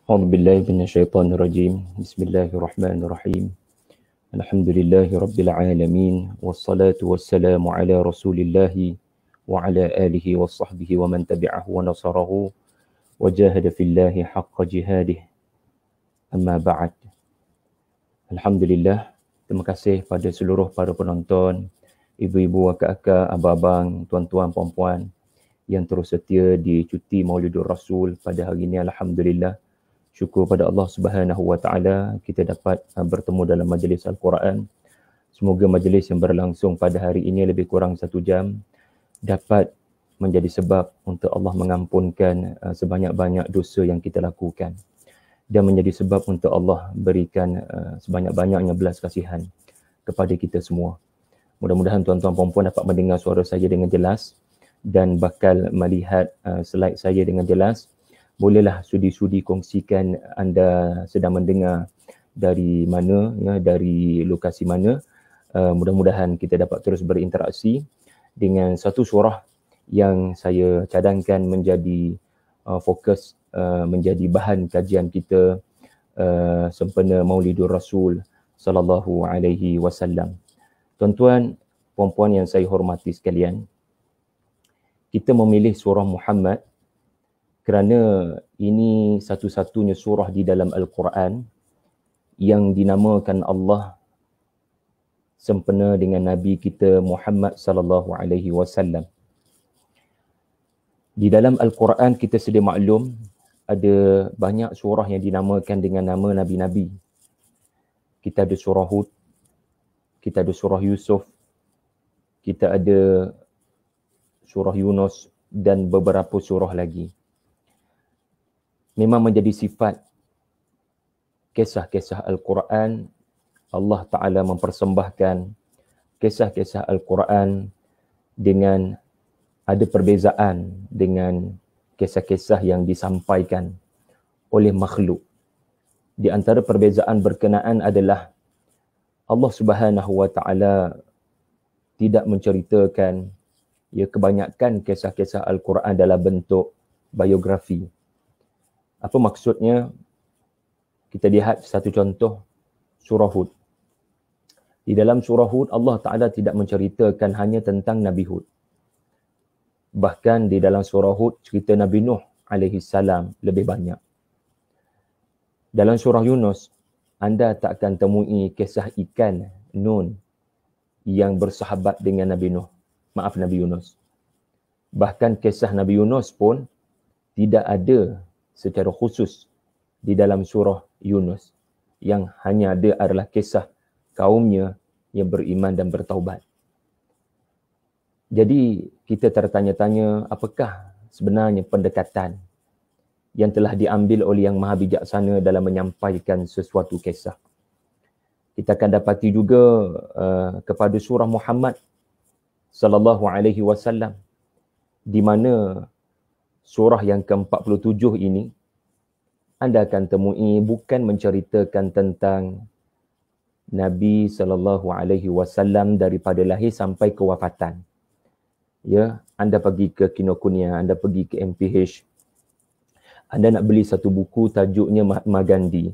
أعوذ بالله من الشيطان الرجيم. بسم الله الرحمن الرحيم. الحمد لله رب العالمين والصلاة والسلام على رسول الله وعلى آله وصحبه ومن تبعه ونصره وجاهد في الله حق جهاده. أما بعد. Alhamdulillah, terima kasih pada seluruh para penonton, ibu-ibu, akak-akak, abang-abang, tuan-tuan, puan-puan yang terus setia di cuti Maulidur Rasul pada hari ini. Alhamdulillah, syukur pada Allah Subhanahu Wa Taala kita dapat bertemu dalam majlis Al-Quran. Semoga majlis yang berlangsung pada hari ini lebih kurang 1 jam dapat menjadi sebab untuk Allah mengampunkan sebanyak-banyak dosa yang kita lakukan dan menjadi sebab untuk Allah berikan sebanyak-banyaknya belas kasihan kepada kita semua. Mudah-mudahan tuan-tuan puan-puan dapat mendengar suara saya dengan jelas dan bakal melihat slide saya dengan jelas. Bolehlah sudi-sudi kongsikan anda sedang mendengar dari mana, ya, dari lokasi mana. Mudah-mudahan kita dapat terus berinteraksi dengan satu surah yang saya cadangkan menjadi fokus, menjadi bahan kajian kita sempena Maulidur Rasul sallallahu alaihi wasallam. Tuan-tuan, puan-puan yang saya hormati sekalian, kita memilih surah Muhammad kerana ini satu-satunya surah di dalam Al-Quran yang dinamakan Allah sempena dengan Nabi kita Muhammad sallallahu alaihi wasallam. Di dalam Al-Quran kita sedia maklum ada banyak surah yang dinamakan dengan nama Nabi-Nabi. Kita ada surah Hud, kita ada surah Yusuf, kita ada surah Yunus dan beberapa surah lagi. Memang menjadi sifat kisah-kisah Al-Quran, Allah Ta'ala mempersembahkan kisah-kisah Al-Quran dengan ada perbezaan dengan kisah-kisah yang disampaikan oleh makhluk. Di antara perbezaan berkenaan adalah Allah Subhanahu Wa Taala tidak menceritakan kebanyakan kisah-kisah Al-Quran dalam bentuk biografi. Apa maksudnya? Kita lihat satu contoh, surah Hud. Di dalam surah Hud, Allah Ta'ala tidak menceritakan hanya tentang Nabi Hud. Bahkan di dalam surah Hud, cerita Nabi Nuh alaihi salam lebih banyak. Dalam surah Yunus, anda tak akan temui kisah ikan Nun yang bersahabat dengan Nabi Nuh. Nabi Yunus. Bahkan kisah Nabi Yunus pun tidak ada secara khusus di dalam surah Yunus. Yang hanya ada adalah kisah kaumnya yang beriman dan bertaubat. Jadi kita tertanya-tanya apakah sebenarnya pendekatan yang telah diambil oleh Yang Maha Bijaksana dalam menyampaikan sesuatu kisah. Kita akan dapati juga kepada surah Muhammad sallallahu alaihi wasallam, di mana surah yang ke-47 ini anda akan temui bukan menceritakan tentang Nabi sallallahu alaihi wasallam daripada lahir sampai kewafatan. Ya, anda pergi ke Kinokuniya, anda pergi ke MPH, anda nak beli satu buku tajuknya Mahatma Gandhi.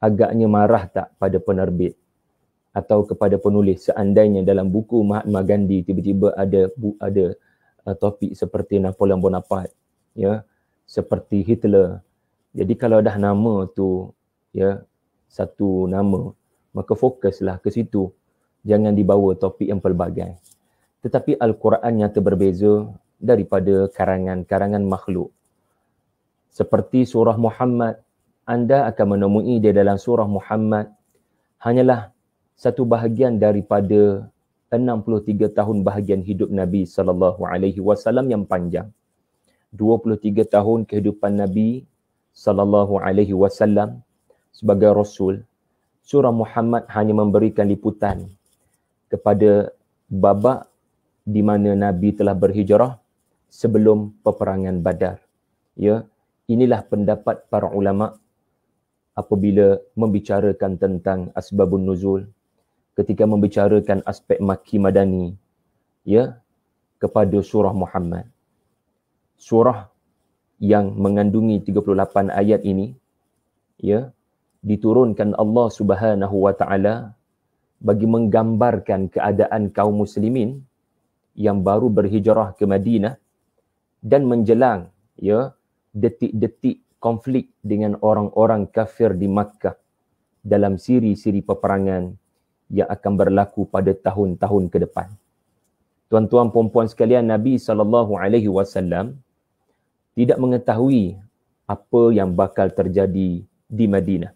Agaknya marah tak pada penerbit atau kepada penulis seandainya dalam buku Mahatma Gandhi tiba-tiba ada topik seperti Napoleon Bonaparte, ya, seperti Hitler. Jadi kalau dah nama tu, ya, satu nama, maka fokuslah ke situ. Jangan dibawa topik yang pelbagai. Tetapi Al-Quran nyata berbeza daripada karangan-karangan makhluk. Seperti surah Muhammad, anda akan menemui di dalam surah Muhammad hanyalah satu bahagian daripada 63 tahun bahagian hidup Nabi sallallahu alaihi wasallam yang panjang. 23 tahun kehidupan Nabi sallallahu alaihi wasallam sebagai rasul. Surah Muhammad hanya memberikan liputan kepada babak di mana Nabi telah berhijrah sebelum peperangan Badar. Ya, inilah pendapat para ulama apabila membicarakan tentang asbabun nuzul, ketika membicarakan aspek Makki Madani, ya, kepada surah Muhammad. Surah yang mengandungi 38 ayat ini ya, diturunkan Allah Subhanahu wa taala bagi menggambarkan keadaan kaum muslimin yang baru berhijrah ke Madinah dan menjelang, ya, detik-detik konflik dengan orang-orang kafir di Makkah dalam siri-siri peperangan yang akan berlaku pada tahun-tahun ke depan. Tuan-tuan puan-puan sekalian, Nabi SAW tidak mengetahui apa yang bakal terjadi di Madinah.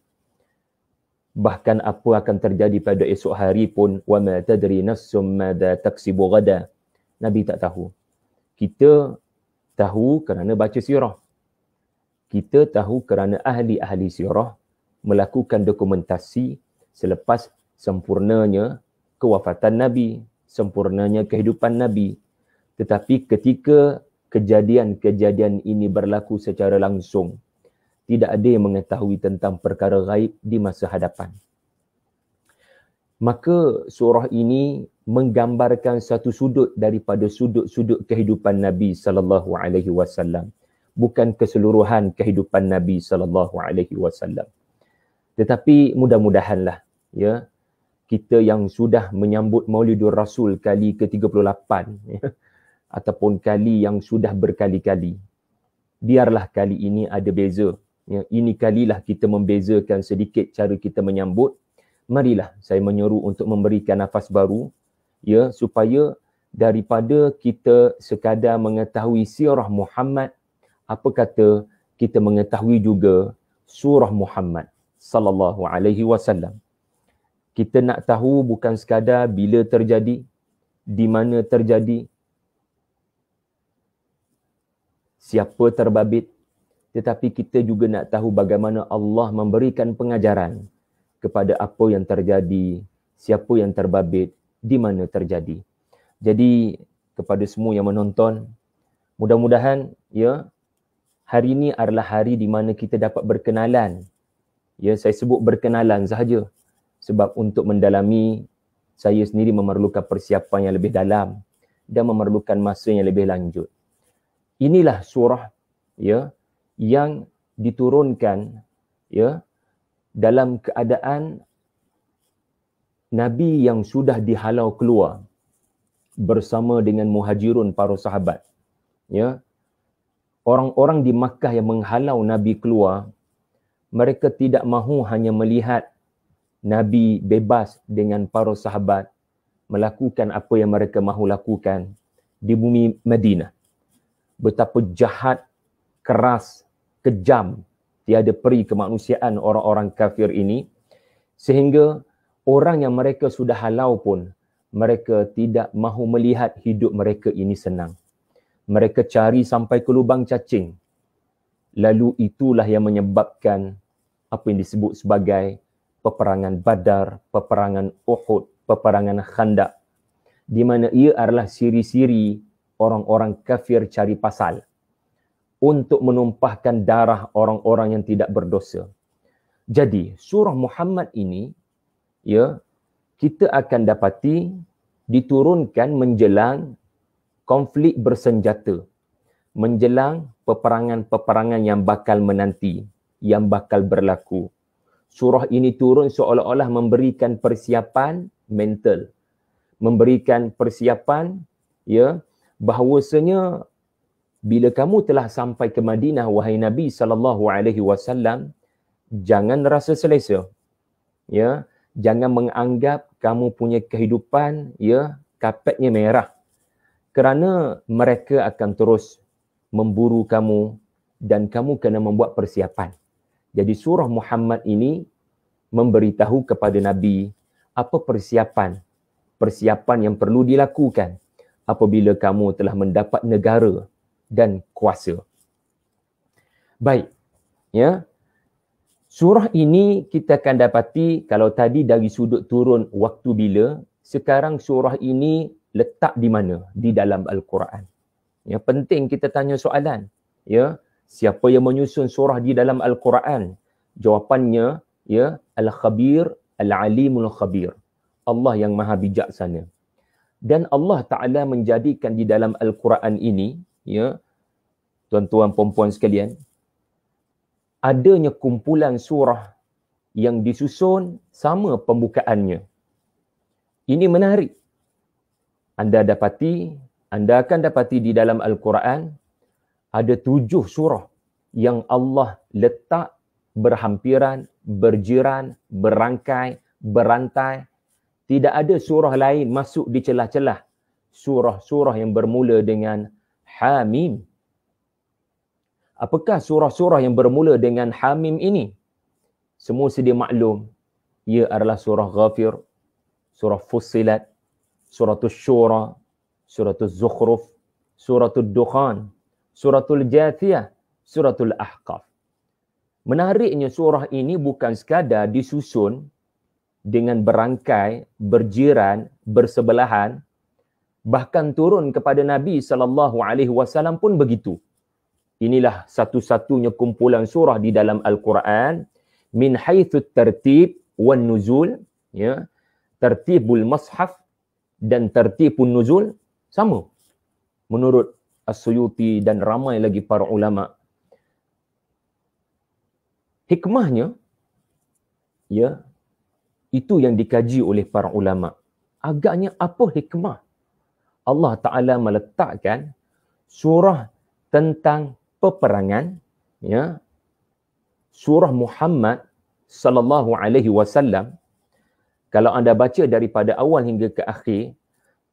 Bahkan apa akan terjadi pada esok hari pun, wa ma tadri nafsum madza taksibu ghada. Nabi tak tahu. Kita tahu kerana baca sirah. Kita tahu kerana ahli-ahli sirah melakukan dokumentasi selepas sempurnanya kewafatan Nabi, sempurnanya kehidupan Nabi. Tetapi ketika kejadian-kejadian ini berlaku secara langsung, tidak ada yang mengetahui tentang perkara gaib di masa hadapan. Maka surah ini menggambarkan satu sudut daripada sudut-sudut kehidupan Nabi sallallahu alaihi wasallam, bukan keseluruhan kehidupan Nabi sallallahu alaihi wasallam. Tetapi mudah-mudahanlah, ya, kita yang sudah menyambut Maulidur Rasul kali ke-38, ya, ataupun kali yang sudah berkali-kali, biarlah kali ini ada beza. Ya, ini kalilah kita membezakan sedikit cara kita menyambut. Marilah saya menyeru untuk memberikan nafas baru, ya, supaya daripada kita sekadar mengetahui sirah Muhammad, apa kata kita mengetahui juga surah Muhammad sallallahu alaihi wasallam. Kita nak tahu bukan sekadar bila terjadi, di mana terjadi, siapa terbabit, tetapi kita juga nak tahu bagaimana Allah memberikan pengajaran kepada apa yang terjadi, siapa yang terbabit, di mana terjadi. Jadi kepada semua yang menonton, mudah-mudahan, ya, hari ini adalah hari di mana kita dapat berkenalan. Ya, saya sebut berkenalan sahaja sebab untuk mendalami saya sendiri memerlukan persiapan yang lebih dalam dan memerlukan masa yang lebih lanjut. Inilah surah, ya, yang diturunkan, ya, dalam keadaan Nabi yang sudah dihalau keluar bersama dengan muhajirun, para sahabat. Ya, orang-orang di Makkah yang menghalau Nabi keluar, mereka tidak mahu hanya melihat Nabi bebas dengan para sahabat melakukan apa yang mereka mahu lakukan di bumi Madinah. Betapa jahat, keras, kejam, tiada peri kemanusiaan orang-orang kafir ini, sehingga orang yang mereka sudah halau pun, mereka tidak mahu melihat hidup mereka ini senang. Mereka cari sampai ke lubang cacing. Lalu itulah yang menyebabkan apa yang disebut sebagai peperangan Badar, peperangan Uhud, peperangan Khandaq, di mana ia adalah siri-siri orang-orang kafir cari pasal untuk menumpahkan darah orang-orang yang tidak berdosa. Jadi, surah Muhammad ini, ya, kita akan dapati diturunkan menjelang konflik bersenjata, menjelang peperangan-peperangan yang bakal menanti, yang bakal berlaku. Surah ini turun seolah-olah memberikan persiapan mental, memberikan persiapan, ya, bahawasanya bila kamu telah sampai ke Madinah, wahai Nabi SAW, jangan rasa selesa. Ya, jangan menganggap kamu punya kehidupan, ya, kapetnya merah. Kerana mereka akan terus memburu kamu dan kamu kena membuat persiapan. Jadi surah Muhammad ini memberitahu kepada Nabi apa persiapan yang perlu dilakukan apabila kamu telah mendapat negara dan kuasa. Baik, ya. Surah ini kita akan dapati, kalau tadi dari sudut turun waktu bila, sekarang surah ini letak di mana? Di dalam Al-Quran. Ya, penting kita tanya soalan. Ya, siapa yang menyusun surah di dalam Al-Quran? Jawapannya, ya, Al-Khabir, Al-Alimul Khabir. Allah yang maha bijaksana. Dan Allah Ta'ala menjadikan di dalam Al-Quran ini, ya, tuan-tuan, puan-puan sekalian, adanya kumpulan surah yang disusun sama pembukaannya. Ini menarik. Anda akan dapati di dalam Al-Quran ada 7 surah yang Allah letak berhampiran, berjiran, berangkai, berantai. Tidak ada surah lain masuk di celah-celah surah-surah yang bermula dengan Hamim. Apakah surah-surah yang bermula dengan Hamim ini? Semua sedia maklum. Ia adalah surah Ghafir, surah Fussilat, suratul Syura, suratul Zukhruf, suratul Dukhan, suratul Jathiyah, suratul Ahqaf. Menariknya surah ini bukan sekadar disusun dengan berangkai, berjiran, bersebelahan, bahkan turun kepada Nabi SAW pun begitu. Inilah satu-satunya kumpulan surah di dalam Al-Quran min haitsu tertib wan nuzul, ya, tertibul mushaf dan tertibun nuzul sama menurut As-Suyuti dan ramai lagi para ulama. Hikmahnya, ya, itu yang dikaji oleh para ulama. Agaknya apa hikmah Allah Ta'ala meletakkan surah tentang peperangan, ya, surah Muhammad sallallahu alaihi wasallam. Kalau anda baca daripada awal hingga ke akhir,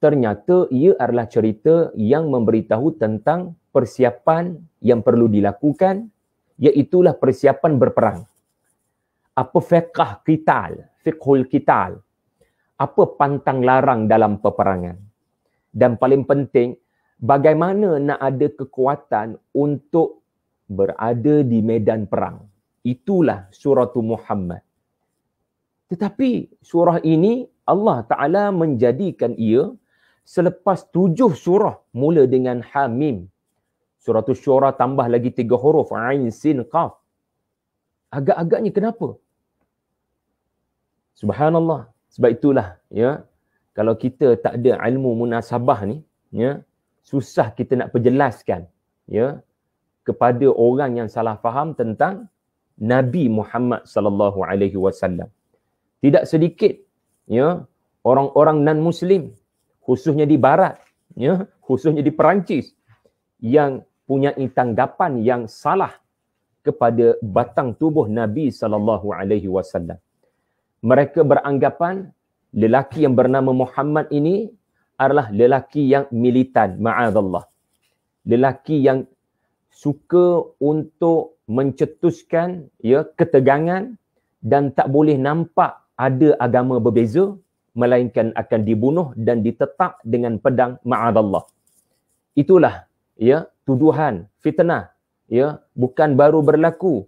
ternyata ia adalah cerita yang memberitahu tentang persiapan yang perlu dilakukan, iaitulah persiapan berperang. Apa fiqhul qital, apa pantang larang dalam peperangan. Dan paling penting, bagaimana nak ada kekuatan untuk berada di medan perang. Itulah surah Muhammad. Tetapi surah ini Allah Ta'ala menjadikan ia selepas 7 surah mula dengan Hamim. Surah Syura tambah lagi 3 huruf, Ain, Sin, Qaf. Agak-agaknya kenapa? Subhanallah. Sebab itulah, ya, kalau kita tak ada ilmu munasabah ni, ya, susah kita nak perjelaskan, ya, kepada orang yang salah faham tentang Nabi Muhammad sallallahu alaihi wasallam. Tidak sedikit, ya, orang-orang non-muslim, khususnya di barat, ya, khususnya di Perancis, yang punya tanggapan yang salah kepada batang tubuh Nabi sallallahu alaihi wasallam. Mereka beranggapan lelaki yang bernama Muhammad ini adalah lelaki yang militan, ma'adallah. Lelaki yang suka untuk mencetuskan, ya, ketegangan dan tak boleh nampak ada agama berbeza, melainkan akan dibunuh dan ditetak dengan pedang, ma'adallah. Itulah, ya, tuduhan, fitnah, ya, bukan baru berlaku.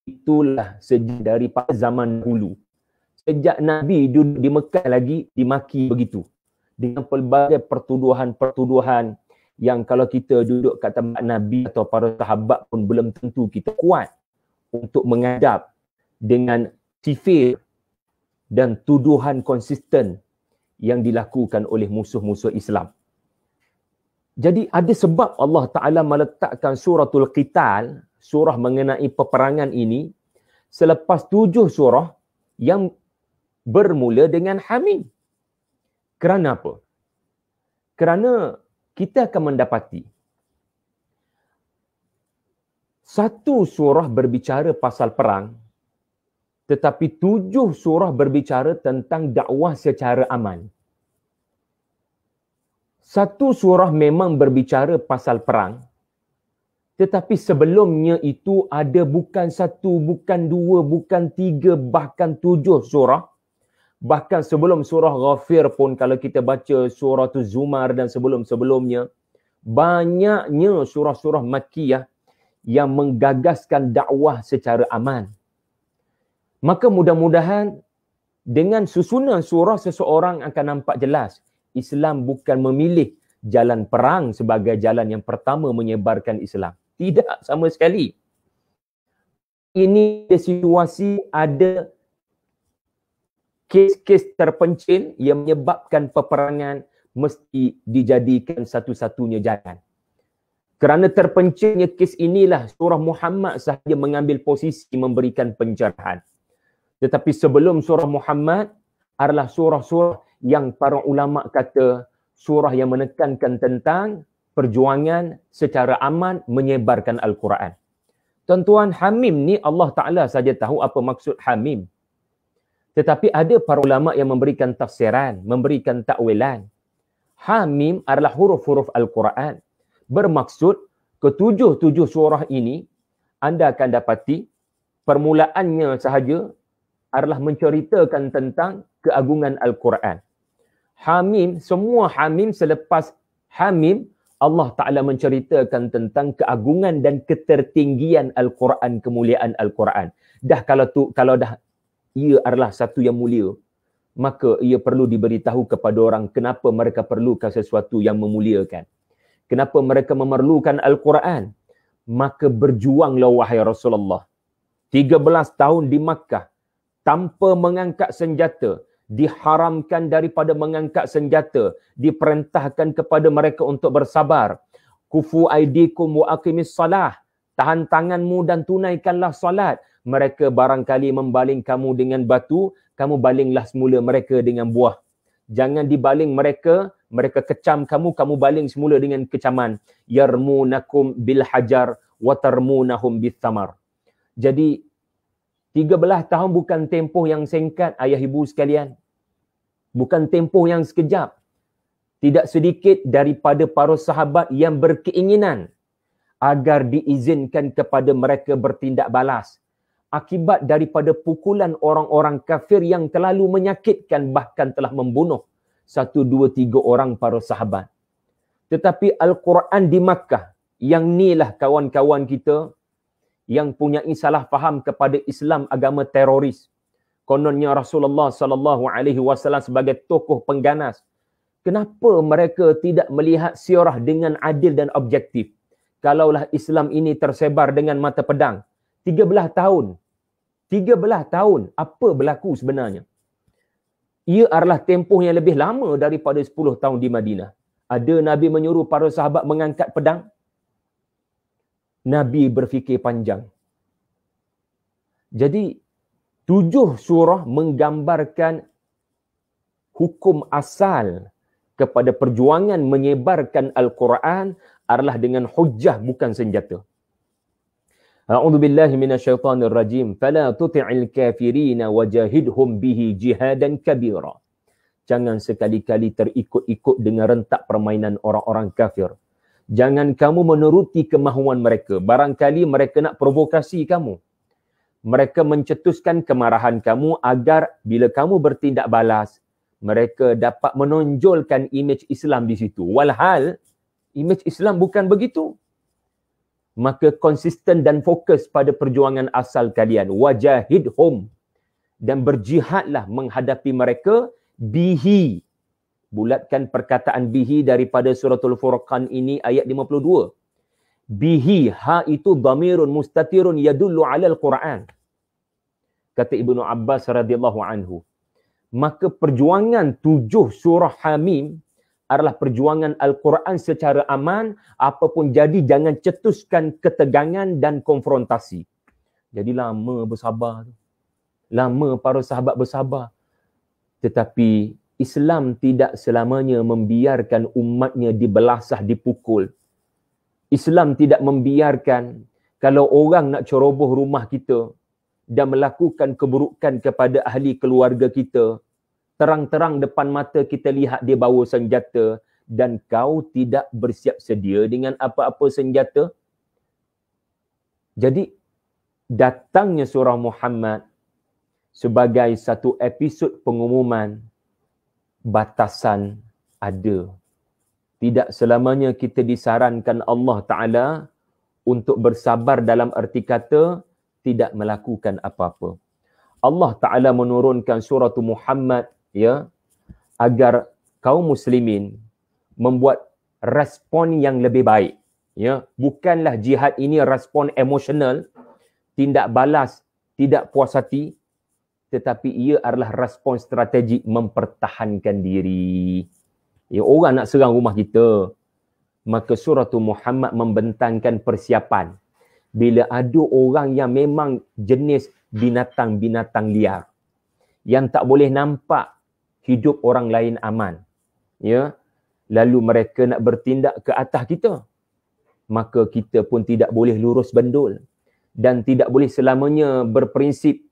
Itulah sejak daripada zaman dahulu. Sejak Nabi duduk di Mekah lagi dimaki begitu. Dengan pelbagai pertuduhan-pertuduhan yang kalau kita duduk kat tempat Nabi atau para sahabat pun belum tentu kita kuat untuk menghadap dengan sifir dan tuduhan konsisten yang dilakukan oleh musuh-musuh Islam. Jadi ada sebab Allah Ta'ala meletakkan suratul Qital, surah mengenai peperangan ini, selepas 7 surah yang bermula dengan Hamim. Kerana apa? Kerana kita akan mendapati satu surah berbicara pasal perang, tetapi 7 surah berbicara tentang dakwah secara aman. Satu surah memang berbicara pasal perang, tetapi sebelumnya itu ada bukan 1, bukan 2, bukan 3, bahkan 7 surah. Bahkan sebelum surah Ghafir pun, kalau kita baca surah Zumar dan sebelum-sebelumnya, banyaknya surah-surah Makkiyah yang menggagaskan dakwah secara aman. Maka mudah-mudahan dengan susunan surah seseorang akan nampak jelas Islam bukan memilih jalan perang sebagai jalan yang pertama menyebarkan Islam. Tidak sama sekali. Ini situasi ada kes-kes terpencil yang menyebabkan peperangan mesti dijadikan satu-satunya jalan. Kerana terpencilnya kes inilah surah Muhammad sahaja mengambil posisi memberikan pencerahan. Tetapi sebelum surah Muhammad adalah surah-surah yang para ulama kata surah yang menekankan tentang perjuangan secara aman menyebarkan Al-Quran. Tuan-tuan, Hamim ni Allah Ta'ala saja tahu apa maksud Hamim. Tetapi ada para ulama yang memberikan tafsiran, memberikan takwilan. Hamim adalah huruf-huruf Al-Quran. Bermaksud ketujuh-tujuh surah ini anda akan dapati permulaannya sahaja adalah menceritakan tentang keagungan Al-Quran. Hamim, semua Hamim selepas Hamim, Allah Ta'ala menceritakan tentang keagungan dan ketertinggian Al-Quran, kemuliaan Al-Quran. Kalau dah ia adalah satu yang mulia, maka ia perlu diberitahu kepada orang kenapa mereka perlukan sesuatu yang memuliakan. Kenapa mereka memerlukan Al-Quran? Maka berjuanglah wahai Rasulullah. 13 tahun di Makkah tanpa mengangkat senjata, diharamkan daripada mengangkat senjata, diperintahkan kepada mereka untuk bersabar. Kufu aidikum wa aqimis salah. Tahan tanganmu dan tunaikanlah salat. Mereka barangkali membaling kamu dengan batu, kamu balinglah semula mereka dengan buah. Jangan dibaling mereka, mereka kecam kamu, kamu baling semula dengan kecaman. Yarmunakum bil hajar wa tarmunahum bis samar. Jadi 13 tahun bukan tempoh yang singkat ayah ibu sekalian. Bukan tempoh yang sekejap. Tidak sedikit daripada para sahabat yang berkeinginan agar diizinkan kepada mereka bertindak balas. Akibat daripada pukulan orang-orang kafir yang terlalu menyakitkan, bahkan telah membunuh 1, 2, 3 orang para sahabat. Tetapi Al-Quran di Makkah, yang inilah kawan-kawan kita yang punya salah faham kepada Islam agama teroris. Kononnya Rasulullah SAW sebagai tokoh pengganas. Kenapa mereka tidak melihat sirah dengan adil dan objektif? Kalaulah Islam ini tersebar dengan mata pedang, 13 tahun. 13 tahun, apa berlaku sebenarnya? Ia adalah tempoh yang lebih lama daripada 10 tahun di Madinah. Ada Nabi menyuruh para sahabat mengangkat pedang? Nabi berfikir panjang. Jadi, 7 surah menggambarkan hukum asal kepada perjuangan menyebarkan Al-Quran adalah dengan hujjah, bukan senjata. A'udzu billahi minasyaitonir rajim. Fala tuti'il kafirina wajahidhum bihi jihadan kabira. Jangan sekali-kali terikut-ikut dengan rentak permainan orang-orang kafir. Jangan kamu menuruti kemahuan mereka. Barangkali mereka nak provokasi kamu. Mereka mencetuskan kemarahan kamu agar bila kamu bertindak balas, mereka dapat menonjolkan imej Islam di situ. Walhal, imej Islam bukan begitu. Maka konsisten dan fokus pada perjuangan asal kalian. Wajahidhum. Dan berjihadlah menghadapi mereka bihi. Bulatkan perkataan bihi daripada suratul Furqan ini ayat 52. Bihi, ha itu dhamirun mustatirun yadullu ala al-Quran. Kata Ibnu Abbas radhiyallahu anhu. Maka perjuangan 7 surah Hamim adalah perjuangan Al-Quran secara aman. Apapun jadi, jangan cetuskan ketegangan dan konfrontasi. Jadi lama bersabar. Lama para sahabat bersabar. Tetapi Islam tidak selamanya membiarkan umatnya dibelasah, dipukul. Islam tidak membiarkan kalau orang nak ceroboh rumah kita dan melakukan keburukan kepada ahli keluarga kita, terang-terang depan mata kita lihat dia bawa senjata dan kau tidak bersiap sedia dengan apa-apa senjata. Jadi datangnya surah Muhammad sebagai satu episod pengumuman batasan ada. Tidak selamanya kita disarankan Allah Ta'ala untuk bersabar dalam erti kata tidak melakukan apa-apa. Allah Ta'ala menurunkan surah Muhammad ya agar kaum muslimin membuat respon yang lebih baik. Ya, bukanlah jihad ini respon emosional, tindak balas, tidak puas hati, tetapi ia adalah respon strategik mempertahankan diri. Ya, orang nak serang rumah kita. Maka surah Muhammad membentangkan persiapan. Bila ada orang yang memang jenis binatang-binatang liar, yang tak boleh nampak hidup orang lain aman, ya, lalu mereka nak bertindak ke atas kita, maka kita pun tidak boleh lurus bendul dan tidak boleh selamanya berprinsip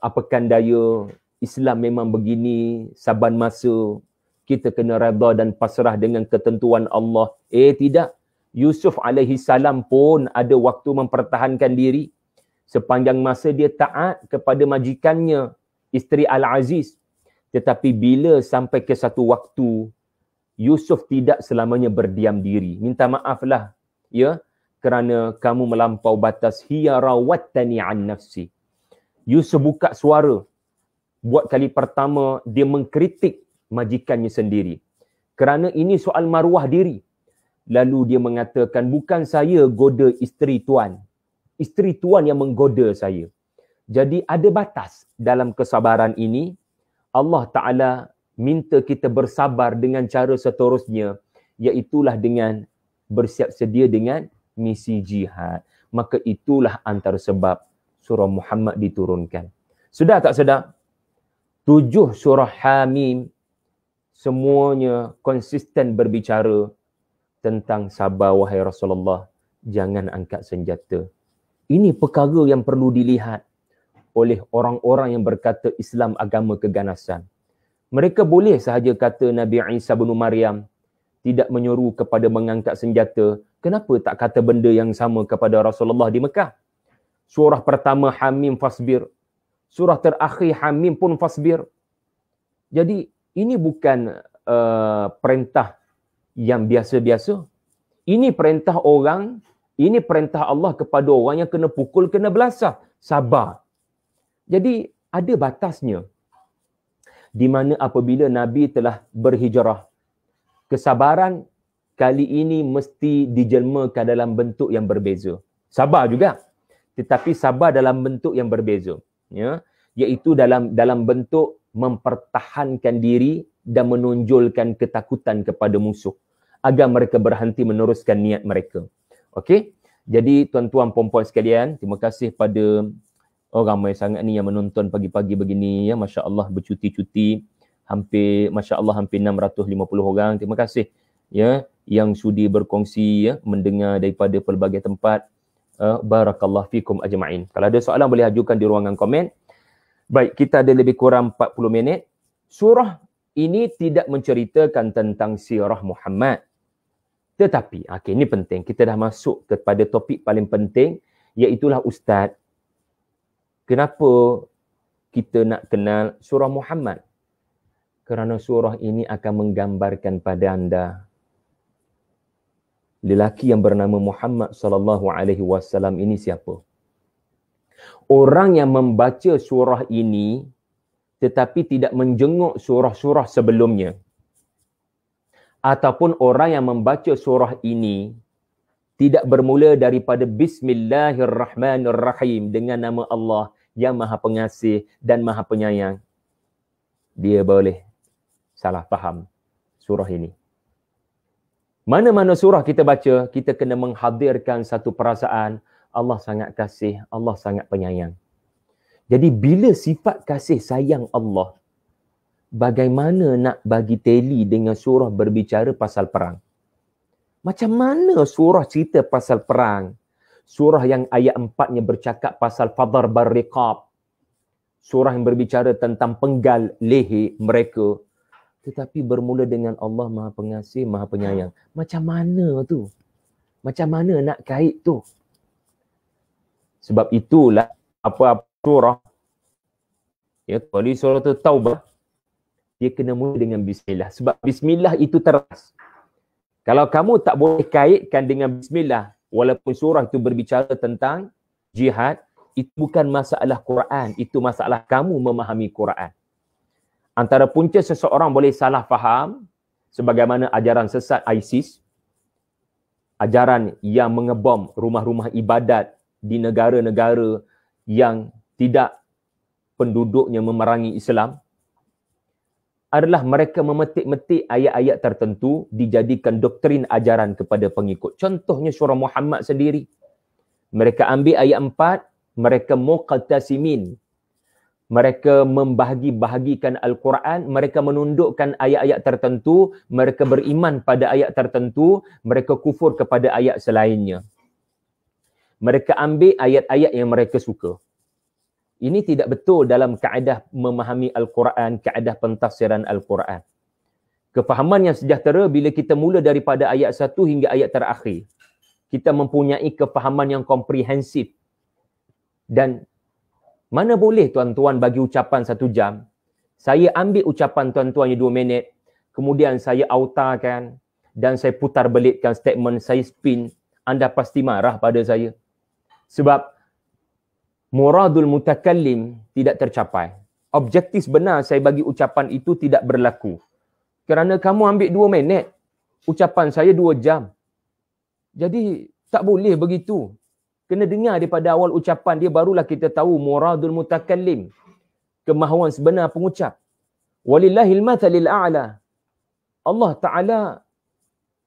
apakan daya, Islam memang begini, saban masa kita kena redha dan pasrah dengan ketentuan Allah. Tidak. Yusuf alaihi salam pun ada waktu mempertahankan diri. Sepanjang masa dia taat kepada majikannya, isteri Al-Aziz. Tetapi bila sampai ke satu waktu, Yusuf tidak selamanya berdiam diri. Minta maaflah, ya, kerana kamu melampau batas. Hiya rawattani an nafsi. Yusuf buka suara. Buat kali pertama, dia mengkritik majikannya sendiri. Kerana ini soal maruah diri. Lalu dia mengatakan, bukan saya goda isteri tuan. Isteri tuan yang menggoda saya. Jadi ada batas dalam kesabaran ini. Allah Ta'ala minta kita bersabar dengan cara seterusnya, iaitulah dengan bersiap sedia dengan misi jihad. Maka itulah antara sebab surah Muhammad diturunkan. Sedar tak sedar? 7 surah Hamim semuanya konsisten berbicara tentang sabar wahai Rasulullah, jangan angkat senjata. Ini perkara yang perlu dilihat oleh orang-orang yang berkata Islam agama keganasan. Mereka boleh sahaja kata Nabi Isa bin Maryam tidak menyuruh kepada mengangkat senjata. Kenapa tak kata benda yang sama kepada Rasulullah di Mekah? Surah pertama Hamim fasbir. Surah terakhir Hamim pun fasbir. Jadi ini bukan perintah yang biasa-biasa. Ini perintah orang, ini perintah Allah kepada orang yang kena pukul, kena belasah. Sabar. Jadi ada batasnya. Di mana apabila Nabi telah berhijrah, kesabaran kali ini mesti dijelmakan dalam bentuk yang berbeza. Sabar juga, tetapi sabar dalam bentuk yang berbeza, ya, iaitu dalam bentuk mempertahankan diri dan menonjolkan ketakutan kepada musuh agar mereka berhenti meneruskan niat mereka. Okey. Jadi tuan-tuan puan-puan sekalian, terima kasih pada ramai sangat ni yang menonton pagi-pagi begini, ya, masya-Allah, bercuti-cuti, hampir masya-Allah hampir 650 orang. Terima kasih, ya, yang sudi berkongsi, ya, mendengar daripada pelbagai tempat. Barakallahu fikum ajma'in. Kalau ada soalan boleh ajukan di ruangan komen. Baik, kita ada lebih kurang 40 minit. Surah ini tidak menceritakan tentang sirah Muhammad. Tetapi, ini penting. Kita dah masuk kepada topik paling penting, iaitulah Ustaz, kenapa kita nak kenal surah Muhammad? Kerana surah ini akan menggambarkan pada anda lelaki yang bernama Muhammad sallallahu alaihi wasallam ini siapa. Orang yang membaca surah ini tetapi tidak menjenguk surah-surah sebelumnya, ataupun orang yang membaca surah ini tidak bermula daripada Bismillahirrahmanirrahim dengan nama Allah yang Maha Pengasih dan Maha Penyayang, dia boleh salah faham surah ini. Mana-mana surah kita baca, kita kena menghadirkan satu perasaan Allah sangat kasih, Allah sangat penyayang. Jadi bila sifat kasih sayang Allah, bagaimana nak bagi teli dengan surah berbicara pasal perang? Macam mana surah cerita pasal perang? Surah yang ayat 4-nya bercakap pasal fadar barriqab. Surah yang berbicara tentang penggal leher mereka. Tetapi bermula dengan Allah Maha Pengasih, Maha Penyayang. Macam mana tu? Macam mana nak kait tu? Sebab itulah apa-apa surah, ya, kalau surah tu Taubah, dia kena mula dengan bismillah. Sebab bismillah itu teras. Kalau kamu tak boleh kaitkan dengan bismillah, walaupun surah itu berbicara tentang jihad, itu bukan masalah Quran, itu masalah kamu memahami Quran. Antara punca seseorang boleh salah faham, sebagaimana ajaran sesat ISIS, ajaran yang mengebom rumah-rumah ibadat di negara-negara yang tidak penduduknya memerangi Islam. adalah mereka memetik-metik ayat-ayat tertentu dijadikan doktrin ajaran kepada pengikut. Contohnya surah Muhammad sendiri. Mereka ambil ayat 4, mereka muqtasimin. Mereka membahagi-bahagikan Al-Quran, mereka menundukkan ayat-ayat tertentu, mereka beriman pada ayat tertentu, mereka kufur kepada ayat selainnya. Mereka ambil ayat-ayat yang mereka suka. Ini tidak betul dalam kaedah memahami Al-Quran, kaedah pentafsiran Al-Quran. Kefahaman yang sejahtera bila kita mula daripada ayat 1 hingga ayat terakhir. Kita mempunyai kefahaman yang komprehensif. Dan mana boleh tuan-tuan bagi ucapan 1 jam, saya ambil ucapan tuan-tuan yang 2 minit, kemudian saya autarkan dan saya putar belikkan statement, saya spin, anda pasti marah pada saya. Sebab muradul mutakallim tidak tercapai. Objektif benar saya bagi ucapan itu tidak berlaku. Kerana kamu ambil 2 minit, ucapan saya 2 jam. Jadi tak boleh begitu. Kena dengar daripada awal ucapan dia, barulah kita tahu muradul mutakallim. Kemahuan sebenar pengucap. Walillahil mathalil a'la. Allah Ta'ala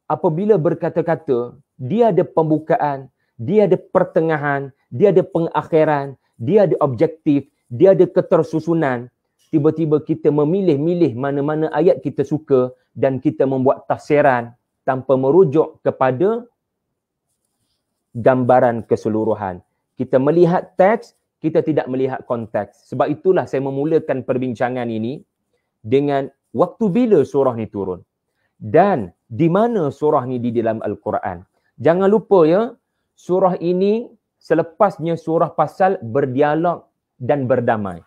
apabila berkata-kata, dia ada pembukaan, dia ada pertengahan, dia ada pengakhiran, dia ada objektif, dia ada ketersusunan. Tiba-tiba kita memilih-milih mana-mana ayat kita suka dan kita membuat tafsiran tanpa merujuk kepada gambaran keseluruhan. Kita melihat teks, kita tidak melihat konteks. Sebab itulah saya memulakan perbincangan ini dengan waktu bila surah ni turun. Dan di mana surah ni di dalam Al-Quran. Jangan lupa ya, surah ini selepasnya surah pasal berdialog dan berdamai.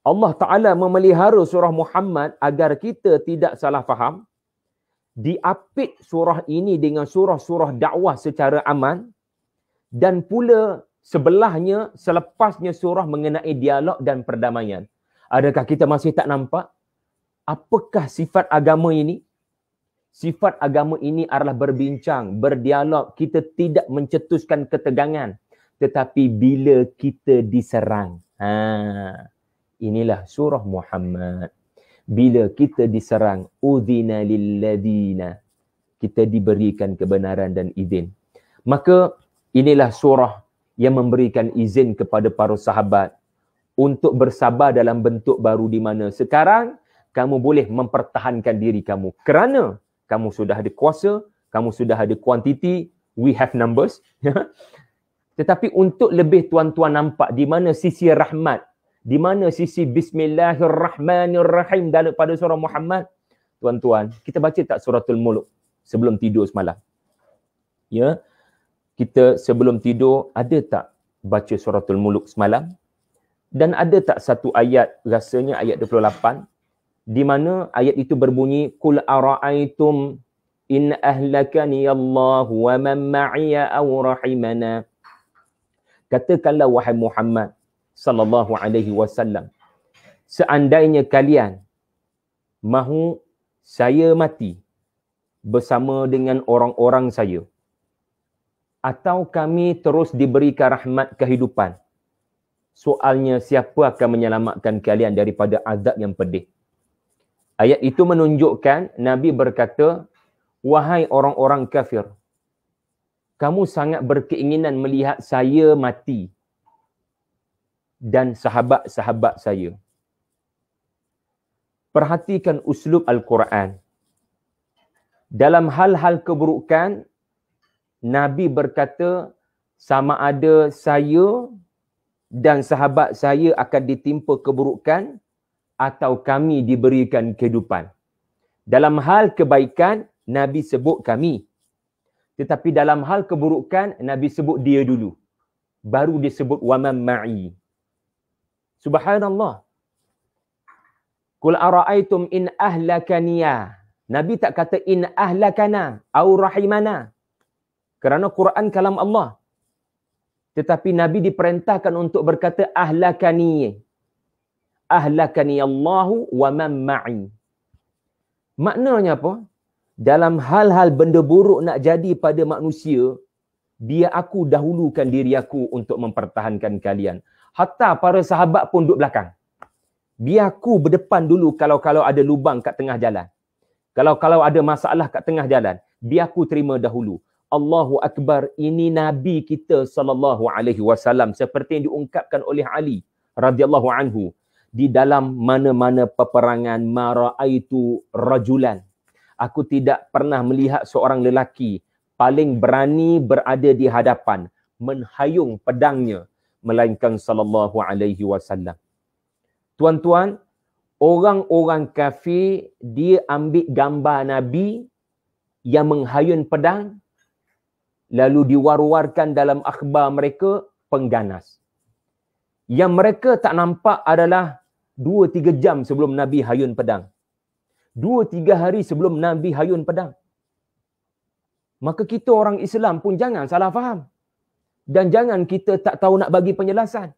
Allah Ta'ala memelihara surah Muhammad agar kita tidak salah faham. Diapit surah ini dengan surah-surah dakwah secara aman. Dan pula sebelahnya, selepasnya surah mengenai dialog dan perdamaian. Adakah kita masih tak nampak? Apakah sifat agama ini? Sifat agama ini adalah berbincang, berdialog. Kita tidak mencetuskan ketegangan. Tetapi bila kita diserang. Inilah surah Muhammad. Bila kita diserang, udhina lilladhina. Kita diberikan kebenaran dan izin. Maka inilah surah yang memberikan izin kepada para sahabat untuk bersabar dalam bentuk baru di mana sekarang kamu boleh mempertahankan diri kamu. Kerana kamu sudah ada kuasa, kamu sudah ada kuantiti, we have numbers. Tetapi untuk lebih tuan-tuan nampak di mana sisi rahmat, di mana sisi Bismillahirrahmanirrahim pada surah Muhammad, tuan-tuan, kita baca tak suratul Mulk sebelum tidur semalam? Ya, kita sebelum tidur ada tak baca suratul Mulk semalam? Dan ada tak satu ayat, rasanya ayat 28, di mana ayat itu berbunyi, Qul ara'aitum in ahlakani Allah wa man ma'iya aw rahimana. Katakanlah wahai Muhammad sallallahu alaihi wasallam, seandainya kalian mahu saya mati bersama dengan orang-orang saya, atau kami terus diberikan rahmat kehidupan, soalnya siapa akan menyelamatkan kalian daripada azab yang pedih? Ayat itu menunjukkan Nabi berkata, wahai orang-orang kafir, kamu sangat berkeinginan melihat saya mati dan sahabat-sahabat saya. Perhatikan uslub Al-Quran. Dalam hal-hal keburukan, Nabi berkata, sama ada saya dan sahabat saya akan ditimpa keburukan atau kami diberikan kehidupan. Dalam hal kebaikan, Nabi sebut kami. Tetapi dalam hal keburukan, Nabi sebut dia dulu. Baru disebut waman ma'i. Subhanallah. Qul ara'aitum in ahlakaniya. Nabi tak kata in ahlakana au rahimana. Kerana Quran kalam Allah. Tetapi Nabi diperintahkan untuk berkata ahlakani. Ahlakani Allahu wa man ma'i. Maknanya apa? Dalam hal-hal benda buruk nak jadi pada manusia, biar aku dahulukan diri aku untuk mempertahankan kalian. Hatta para sahabat pun duduk belakang. Biar aku berdepan dulu kalau ada lubang kat tengah jalan. Kalau ada masalah kat tengah jalan, biar aku terima dahulu. Allahu Akbar, ini Nabi kita sallallahu alaihi wasallam seperti yang diungkapkan oleh Ali radhiyallahu anhu di dalam mana-mana peperangan, ma raaitu rajulan. Aku tidak pernah melihat seorang lelaki paling berani berada di hadapan menghayung pedangnya melainkan sallallahu alaihi wasallam. Tuan-tuan, orang-orang kafir dia ambil gambar Nabi yang menghayun pedang lalu diwar-warkan dalam akhbar mereka pengganas. Yang mereka tak nampak adalah 2-3 jam sebelum Nabi hayun pedang. 2-3 hari sebelum Nabi hayun pedang. Maka kita orang Islam pun jangan salah faham. Dan jangan kita tak tahu nak bagi penjelasan.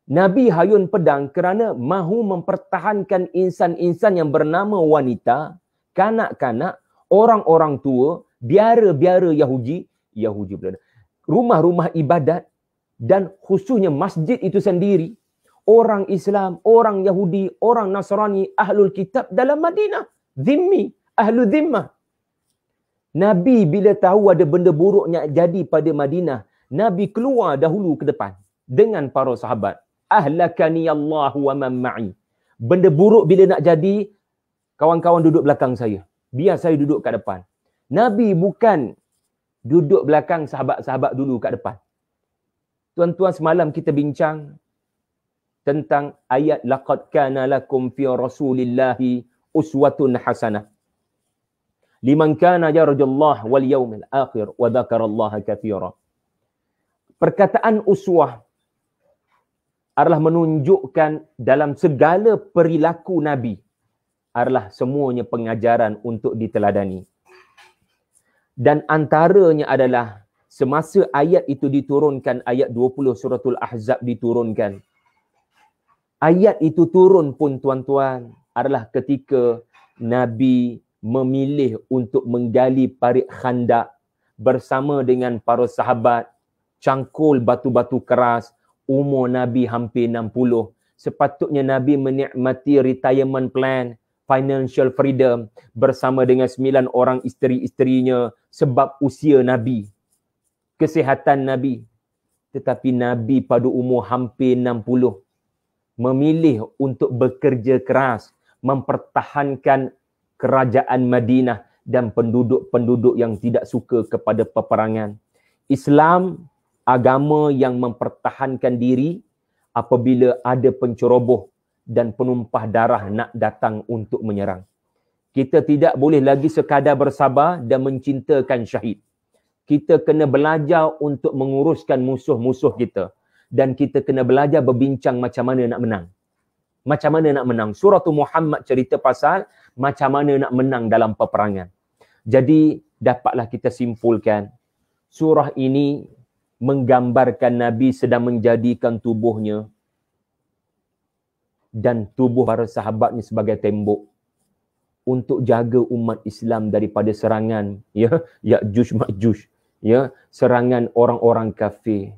Nabi hayun pedang kerana mahu mempertahankan insan-insan yang bernama wanita, kanak-kanak, orang-orang tua, biara-biara Yahudi, rumah-rumah ibadat dan khususnya masjid itu sendiri, orang Islam, orang Yahudi, orang Nasrani, ahlul kitab dalam Madinah, zimmi, ahlu zimmah. Nabi bila tahu ada benda buruknya jadi pada Madinah, Nabi keluar dahulu ke depan dengan para sahabat. Ahlakani Allahu wa man ma'i. Benda buruk bila nak jadi, kawan-kawan duduk belakang saya. Biar saya duduk kat depan. Nabi bukan duduk belakang sahabat-sahabat dulu kat depan. Tuan-tuan, semalam kita bincang tentang ayat laqad kana lakum fi rasulillahi uswatun hasanah liman kana yarjullaha wal yawmil akhir wa dzakarallaha katsira. Perkataan uswah adalah menunjukkan dalam segala perilaku Nabi adalah semuanya pengajaran untuk diteladani. Dan antaranya adalah semasa ayat itu diturunkan, ayat 20 suratul Ahzab diturunkan. Ayat itu turun pun tuan-tuan adalah ketika Nabi memilih untuk menggali parit khandak bersama dengan para sahabat, cangkul batu-batu keras. Umur Nabi hampir 60. Sepatutnya Nabi menikmati retirement plan, financial freedom bersama dengan 9 orang isteri-isterinya sebab usia Nabi, kesihatan Nabi. Tetapi Nabi pada umur hampir 60 memilih untuk bekerja keras mempertahankan kerajaan Madinah dan penduduk-penduduk yang tidak suka kepada peperangan. Islam agama yang mempertahankan diri apabila ada penceroboh dan penumpah darah nak datang untuk menyerang. Kita tidak boleh lagi sekadar bersabar dan mencintakan syahid. Kita kena belajar untuk menguruskan musuh-musuh kita. Dan kita kena belajar berbincang macam mana nak menang. Macam mana nak menang. Surah Muhammad cerita pasal macam mana nak menang dalam peperangan. Jadi dapatlah kita simpulkan, surah ini menggambarkan Nabi sedang menjadikan tubuhnya dan tubuh para sahabatnya sebagai tembok untuk jaga umat Islam daripada serangan Ya'juj Ma'juj, serangan orang-orang kafir.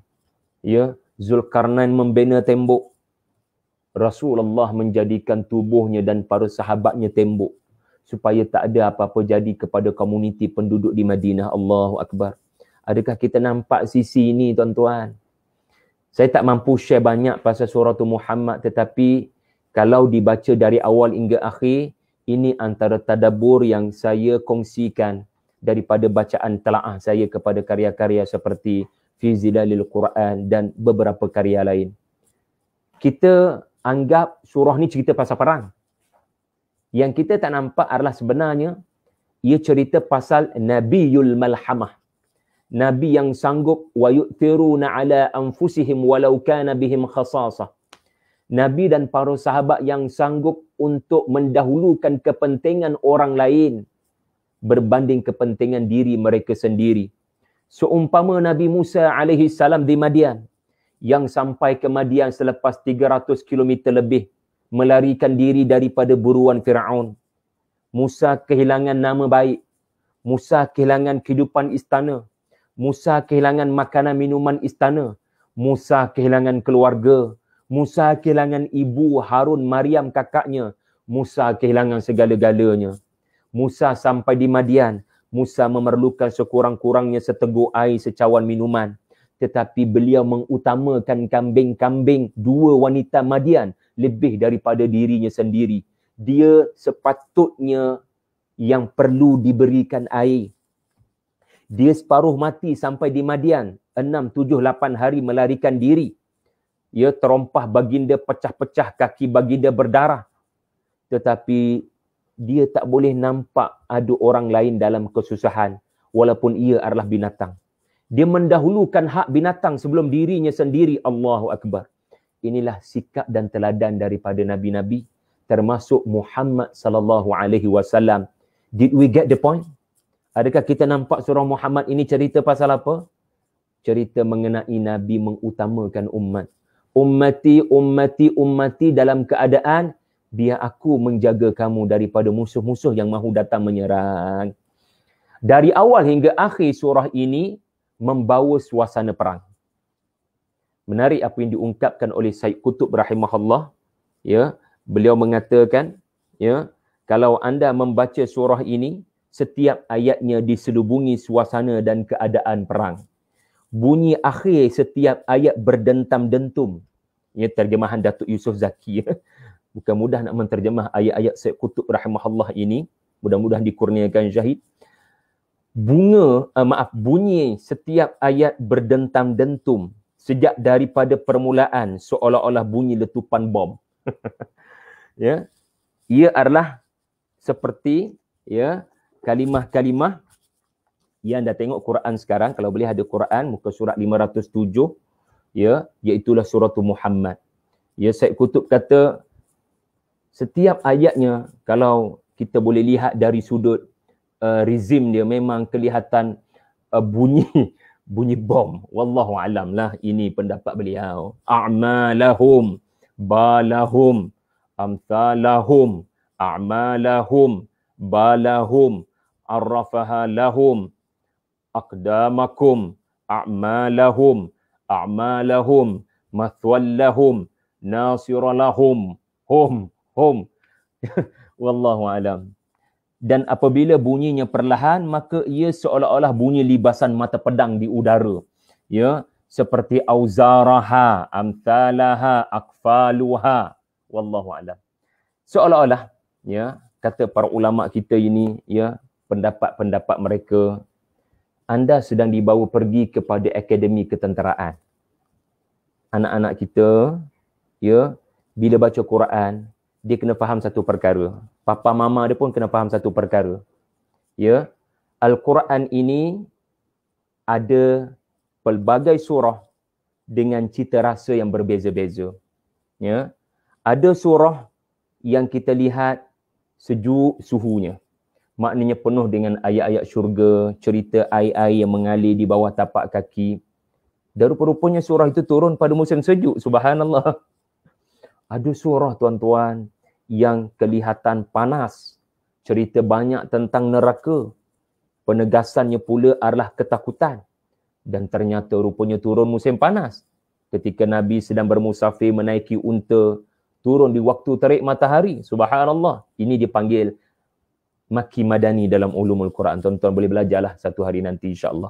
Zulkarnain membina tembok. Rasulullah menjadikan tubuhnya dan para sahabatnya tembok supaya tak ada apa-apa jadi kepada komuniti penduduk di Madinah. Allahu Akbar. Adakah kita nampak sisi ini, tuan-tuan? Saya tak mampu share banyak pasal surah Muhammad, tetapi kalau dibaca dari awal hingga akhir, ini antara tadabbur yang saya kongsikan daripada bacaan telaah saya kepada karya-karya seperti Fi Zilalil Quran dan beberapa karya lain. Kita anggap surah ni cerita pasal perang. Yang kita tak nampak adalah sebenarnya ia cerita pasal Nabiyul Malhamah. Nabi yang sanggup wa yu'thiruna ala anfusihim walau kana bihim khasasah. Nabi dan para sahabat yang sanggup untuk mendahulukan kepentingan orang lain berbanding kepentingan diri mereka sendiri. Seumpama Nabi Musa alaihi salam di Madian yang sampai ke Madian selepas 300 km lebih melarikan diri daripada buruan Firaun. Musa kehilangan nama baik. Musa kehilangan kehidupan istana. Musa kehilangan makanan minuman istana. Musa kehilangan keluarga. Musa kehilangan ibu, Harun, Maryam kakaknya. Musa kehilangan segala-galanya. Musa sampai di Madian. Musa memerlukan sekurang-kurangnya seteguk air, secawan minuman. Tetapi beliau mengutamakan kambing-kambing dua wanita Madian lebih daripada dirinya sendiri. Dia sepatutnya yang perlu diberikan air. Dia separuh mati sampai di Madian. 6, 7, 8 hari melarikan diri. Ya, terompah baginda, pecah-pecah kaki baginda berdarah. Tetapi dia tak boleh nampak ada orang lain dalam kesusahan walaupun ia adalah binatang. Dia mendahulukan hak binatang sebelum dirinya sendiri. Allahu Akbar. Inilah sikap dan teladan daripada nabi-nabi, termasuk Muhammad sallallahu alaihi wasallam. Did we get the point? Adakah kita nampak surah Muhammad ini cerita pasal apa? Cerita mengenai nabi mengutamakan umat. Ummati, ummati, ummati, dalam keadaan biar aku menjaga kamu daripada musuh-musuh yang mahu datang menyerang. Dari awal hingga akhir surah ini membawa suasana perang. Menarik apa yang diungkapkan oleh Said Qutb rahimahullah. Ya, beliau mengatakan, ya, kalau anda membaca surah ini, setiap ayatnya diselubungi suasana dan keadaan perang. Bunyi akhir setiap ayat berdentam-dentum. Ya, terjemahan Datuk Yusof Zaki. Bukan mudah nak menterjemah ayat-ayat Said Qutb rahimahullah ini. Mudah-mudahan dikurniakan syahid. Bunyi setiap ayat berdentam-dentum. Sejak daripada permulaan seolah-olah bunyi letupan bom. Ya, ia adalah seperti, ya, kalimah-kalimah yang anda tengok Quran sekarang, kalau boleh ada Quran muka surat 507, ya, iaitulah surah Muhammad. Ya, Said Qutb kata setiap ayatnya kalau kita boleh lihat dari sudut rezim dia memang kelihatan bunyi bom. Wallahu alam lah, ini pendapat beliau. A'malahum balahum amsalahum a'malahum balahum arrafaha lahum aqdamakum a'malahum a'malahum mathwallahum nasiralahum hum wallahu alam. Dan apabila bunyinya perlahan, maka ia seolah-olah bunyi libasan mata pedang di udara. Ya, seperti auzaraha amthalaha akfaluha wallahu alam. Seolah-olah, ya, kata para ulama kita ini, ya, pendapat-pendapat mereka, anda sedang dibawa pergi kepada akademi ketenteraan. Anak-anak kita, ya, bila baca Quran, dia kena faham satu perkara. Papa mama dia pun kena faham satu perkara. Ya, Al-Quran ini ada pelbagai surah dengan cita rasa yang berbeza-beza. Ya, ada surah yang kita lihat sejuk suhunya. Maknanya penuh dengan ayat-ayat syurga, cerita air-air yang mengalir di bawah tapak kaki. Dan rupa-rupanya surah itu turun pada musim sejuk. Subhanallah. Ada surah tuan-tuan yang kelihatan panas. Cerita banyak tentang neraka. Penegasannya pula adalah ketakutan. Dan ternyata rupanya turun musim panas. Ketika Nabi sedang bermusafir menaiki unta, turun di waktu terik matahari. Subhanallah. Ini dipanggil Makki Madani dalam ulumul Quran. Tuan-tuan boleh belajarlah satu hari nanti insya-Allah.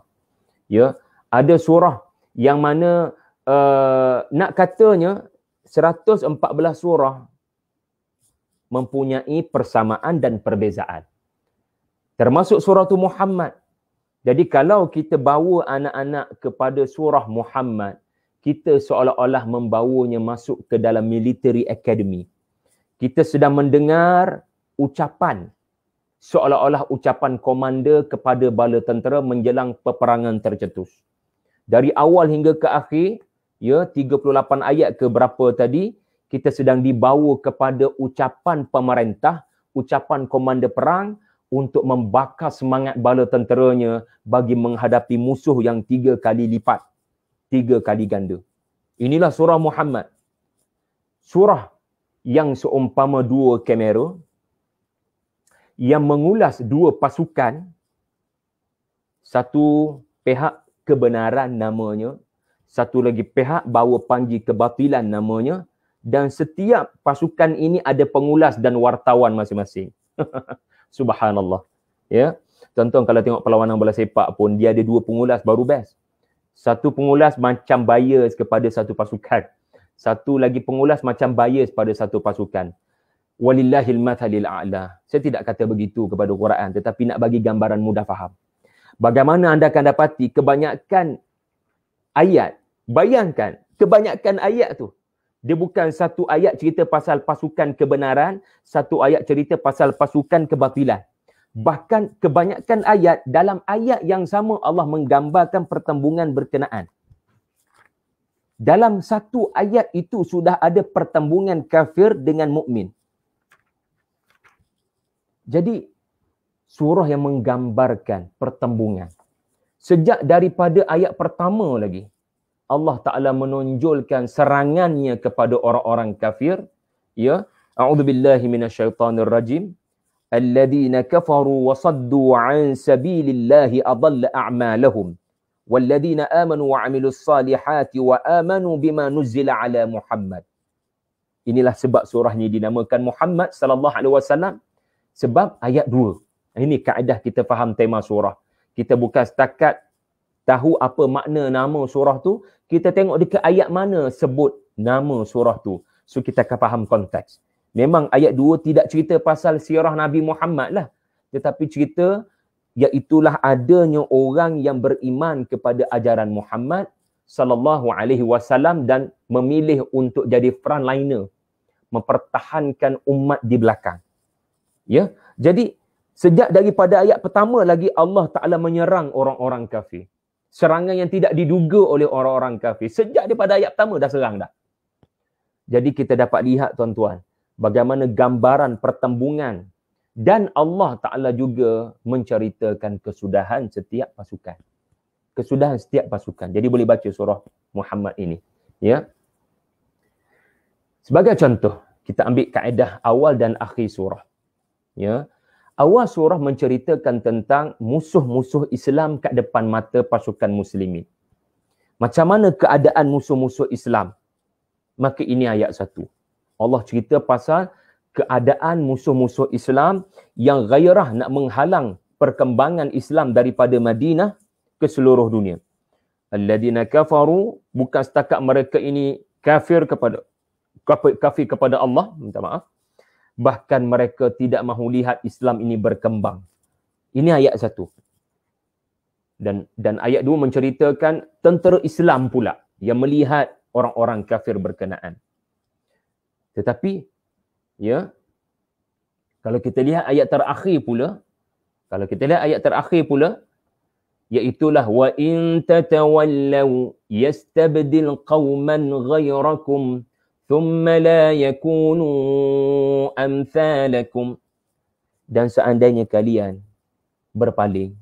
Ya, ada surah yang mana nak katanya 114 surah mempunyai persamaan dan perbezaan. Termasuk surah Muhammad. Jadi kalau kita bawa anak-anak kepada surah Muhammad, kita seolah-olah membawanya masuk ke dalam military academy. Kita sedang mendengar ucapan, seolah-olah ucapan komander kepada bala tentera menjelang peperangan tercetus. Dari awal hingga ke akhir, ya, 38 ayat ke berapa tadi, kita sedang dibawa kepada ucapan pemerintah, ucapan komander perang untuk membakar semangat bala tenteranya bagi menghadapi musuh yang 3 kali lipat, 3 kali ganda. Inilah surah Muhammad. Surah yang seumpama 2 kamera, yang mengulas 2 pasukan, satu pihak kebenaran namanya, satu lagi pihak bawa panji kebatilan namanya, dan setiap pasukan ini ada pengulas dan wartawan masing-masing. Subhanallah. Ya. Tonton kalau tengok perlawanan bola sepak pun, dia ada 2 pengulas baru best. Satu pengulas macam bias kepada satu pasukan. Satu lagi pengulas macam bias pada satu pasukan. Walillahil mathalil a'la. Saya tidak kata begitu kepada Quran, tetapi nak bagi gambaran mudah faham. Bagaimana anda akan dapati kebanyakan ayat, bayangkan kebanyakan ayat tu, dia bukan satu ayat cerita pasal pasukan kebenaran, satu ayat cerita pasal pasukan kebatilan. Bahkan kebanyakan ayat, dalam ayat yang sama Allah menggambarkan pertembungan berkenaan. Dalam satu ayat itu sudah ada pertembungan kafir dengan mukmin. Jadi surah yang menggambarkan pertembungan. Sejak daripada ayat pertama lagi, Allah Ta'ala menonjolkan serangannya kepada orang-orang kafir. Ya, a'udzubillahi minasyaitonirrajim. Alladhina kafaru wa saddu an sabilillahi adalla a'malahum. Walladhina amanu wa 'amilus salihati wa amanu bima nuzila ala Muhammad. Inilah sebab surah ini dinamakan Muhammad sallallahu alaihi wasallam, sebab ayat 2. Ini kaedah kita faham tema surah. Kita bukan setakat tahu apa makna nama surah tu, kita tengok dekat ayat mana sebut nama surah tu. So kita akan faham konteks. Memang ayat 2 tidak cerita pasal sirah Nabi Muhammad lah. Tetapi cerita iaitulah adanya orang yang beriman kepada ajaran Muhammad sallallahu alaihi wasallam dan memilih untuk jadi frontliner, mempertahankan umat di belakang. Ya. Jadi sejak daripada ayat pertama lagi Allah Ta'ala menyerang orang-orang kafir. Serangan yang tidak diduga oleh orang-orang kafir. Sejak daripada ayat pertama dah serang dah. Jadi kita dapat lihat tuan-tuan, bagaimana gambaran pertembungan, dan Allah Ta'ala juga menceritakan kesudahan setiap pasukan. Kesudahan setiap pasukan. Jadi boleh baca surah Muhammad ini. Ya. Sebagai contoh, kita ambil kaedah awal dan akhir surah. Ya. Awal surah menceritakan tentang musuh-musuh Islam kat depan mata pasukan muslimin. Macam mana keadaan musuh-musuh Islam? Maka ini ayat 1. Allah cerita pasal keadaan musuh-musuh Islam yang gairah nak menghalang perkembangan Islam daripada Madinah ke seluruh dunia. Alladhina kafaru, bukan setakat mereka ini kafir kepada Allah, minta maaf. Bahkan mereka tidak mahu lihat Islam ini berkembang. Ini ayat 1. Dan ayat 2 menceritakan tentera Islam pula yang melihat orang-orang kafir berkenaan. Tetapi, ya, kalau kita lihat ayat terakhir pula, iaitulah wa in tatawallaw yastabdil qauman ghairakum thumma la yakunu amthalakum. Dan seandainya kalian berpaling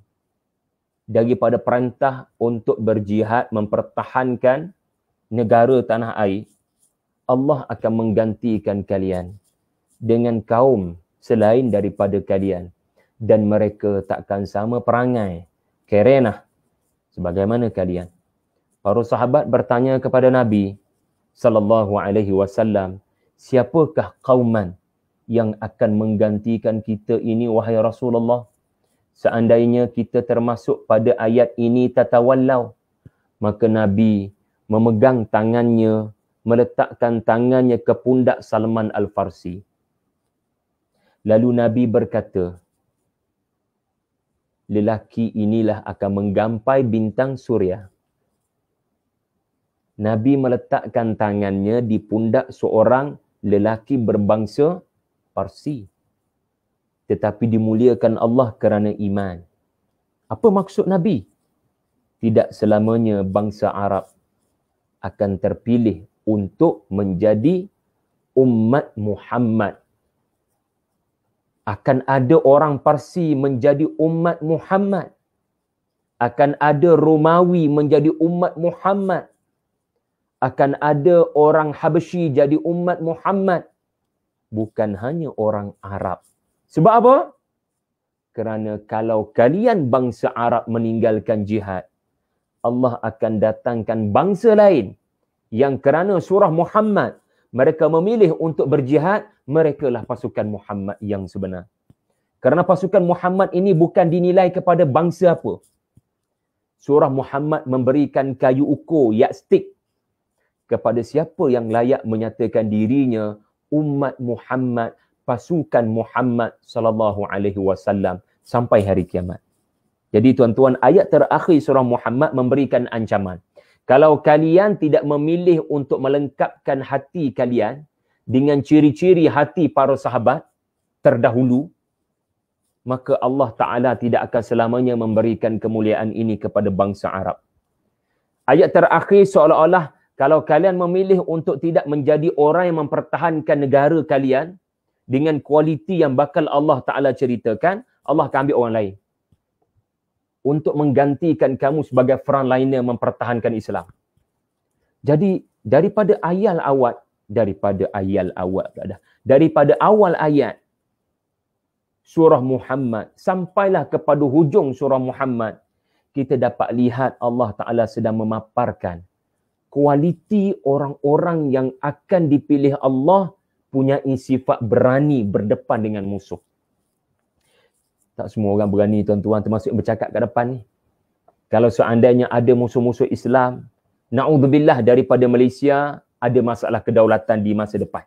daripada perintah untuk berjihad mempertahankan negara tanah air, Allah akan menggantikan kalian dengan kaum selain daripada kalian, dan mereka takkan sama perangai kerenah sebagaimana kalian. Para sahabat bertanya kepada Nabi sallallahu alaihi wasallam, siapakah kauman yang akan menggantikan kita ini wahai Rasulullah? Seandainya kita termasuk pada ayat ini tatawallau, maka Nabi memegang tangannya, meletakkan tangannya ke pundak Salman Al-Farsi. Lalu Nabi berkata, lelaki inilah akan menggampai bintang suria. Nabi meletakkan tangannya di pundak seorang lelaki berbangsa Parsi. Tetapi dimuliakan Allah kerana iman. Apa maksud Nabi? Tidak selamanya bangsa Arab akan terpilih untuk menjadi umat Muhammad. Akan ada orang Parsi menjadi umat Muhammad. Akan ada Romawi menjadi umat Muhammad. Akan ada orang Habsyi jadi umat Muhammad. Bukan hanya orang Arab. Sebab apa? Kerana kalau kalian bangsa Arab meninggalkan jihad, Allah akan datangkan bangsa lain yang kerana surah Muhammad mereka memilih untuk berjihad, mereka lah pasukan Muhammad yang sebenar. Kerana pasukan Muhammad ini bukan dinilai kepada bangsa apa. Surah Muhammad memberikan kayu ukur, yardstick kepada siapa yang layak menyatakan dirinya umat Muhammad, pasukan Muhammad sallallahu alaihi wasallam sampai hari kiamat. Jadi tuan-tuan, ayat terakhir surah Muhammad memberikan ancaman. Kalau kalian tidak memilih untuk melengkapkan hati kalian dengan ciri-ciri hati para sahabat terdahulu, maka Allah Ta'ala tidak akan selamanya memberikan kemuliaan ini kepada bangsa Arab. Ayat terakhir seolah-olah kalau kalian memilih untuk tidak menjadi orang yang mempertahankan negara kalian dengan kualiti yang bakal Allah Ta'ala ceritakan, Allah akan ambil orang lain untuk menggantikan kamu sebagai frontliner mempertahankan Islam. Jadi daripada awal ayat surah Muhammad sampailah kepada hujung surah Muhammad, kita dapat lihat Allah Ta'ala sedang memaparkan kualiti orang-orang yang akan dipilih Allah punya sifat berani berdepan dengan musuh. Tak semua orang berani tuan-tuan, termasuk bercakap kat depan ni. Kalau seandainya ada musuh-musuh Islam, na'udzubillah daripada Malaysia ada masalah kedaulatan di masa depan.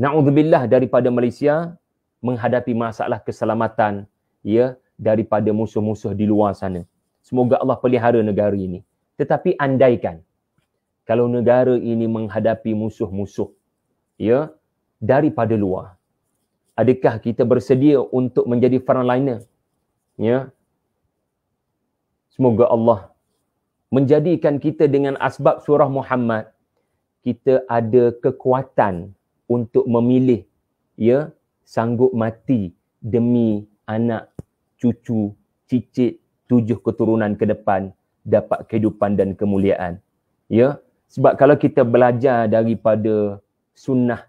Na'udzubillah daripada Malaysia menghadapi masalah keselamatan ya daripada musuh-musuh di luar sana. Semoga Allah pelihara negara ini. Tetapi andaikan kalau negara ini menghadapi musuh-musuh ya daripada luar, adakah kita bersedia untuk menjadi frontliner? Ya. Semoga Allah menjadikan kita dengan asbab surah Muhammad, kita ada kekuatan untuk memilih ya sanggup mati demi anak, cucu, cicit, 7 keturunan ke depan dapat kehidupan dan kemuliaan. Ya, sebab kalau kita belajar daripada sunnah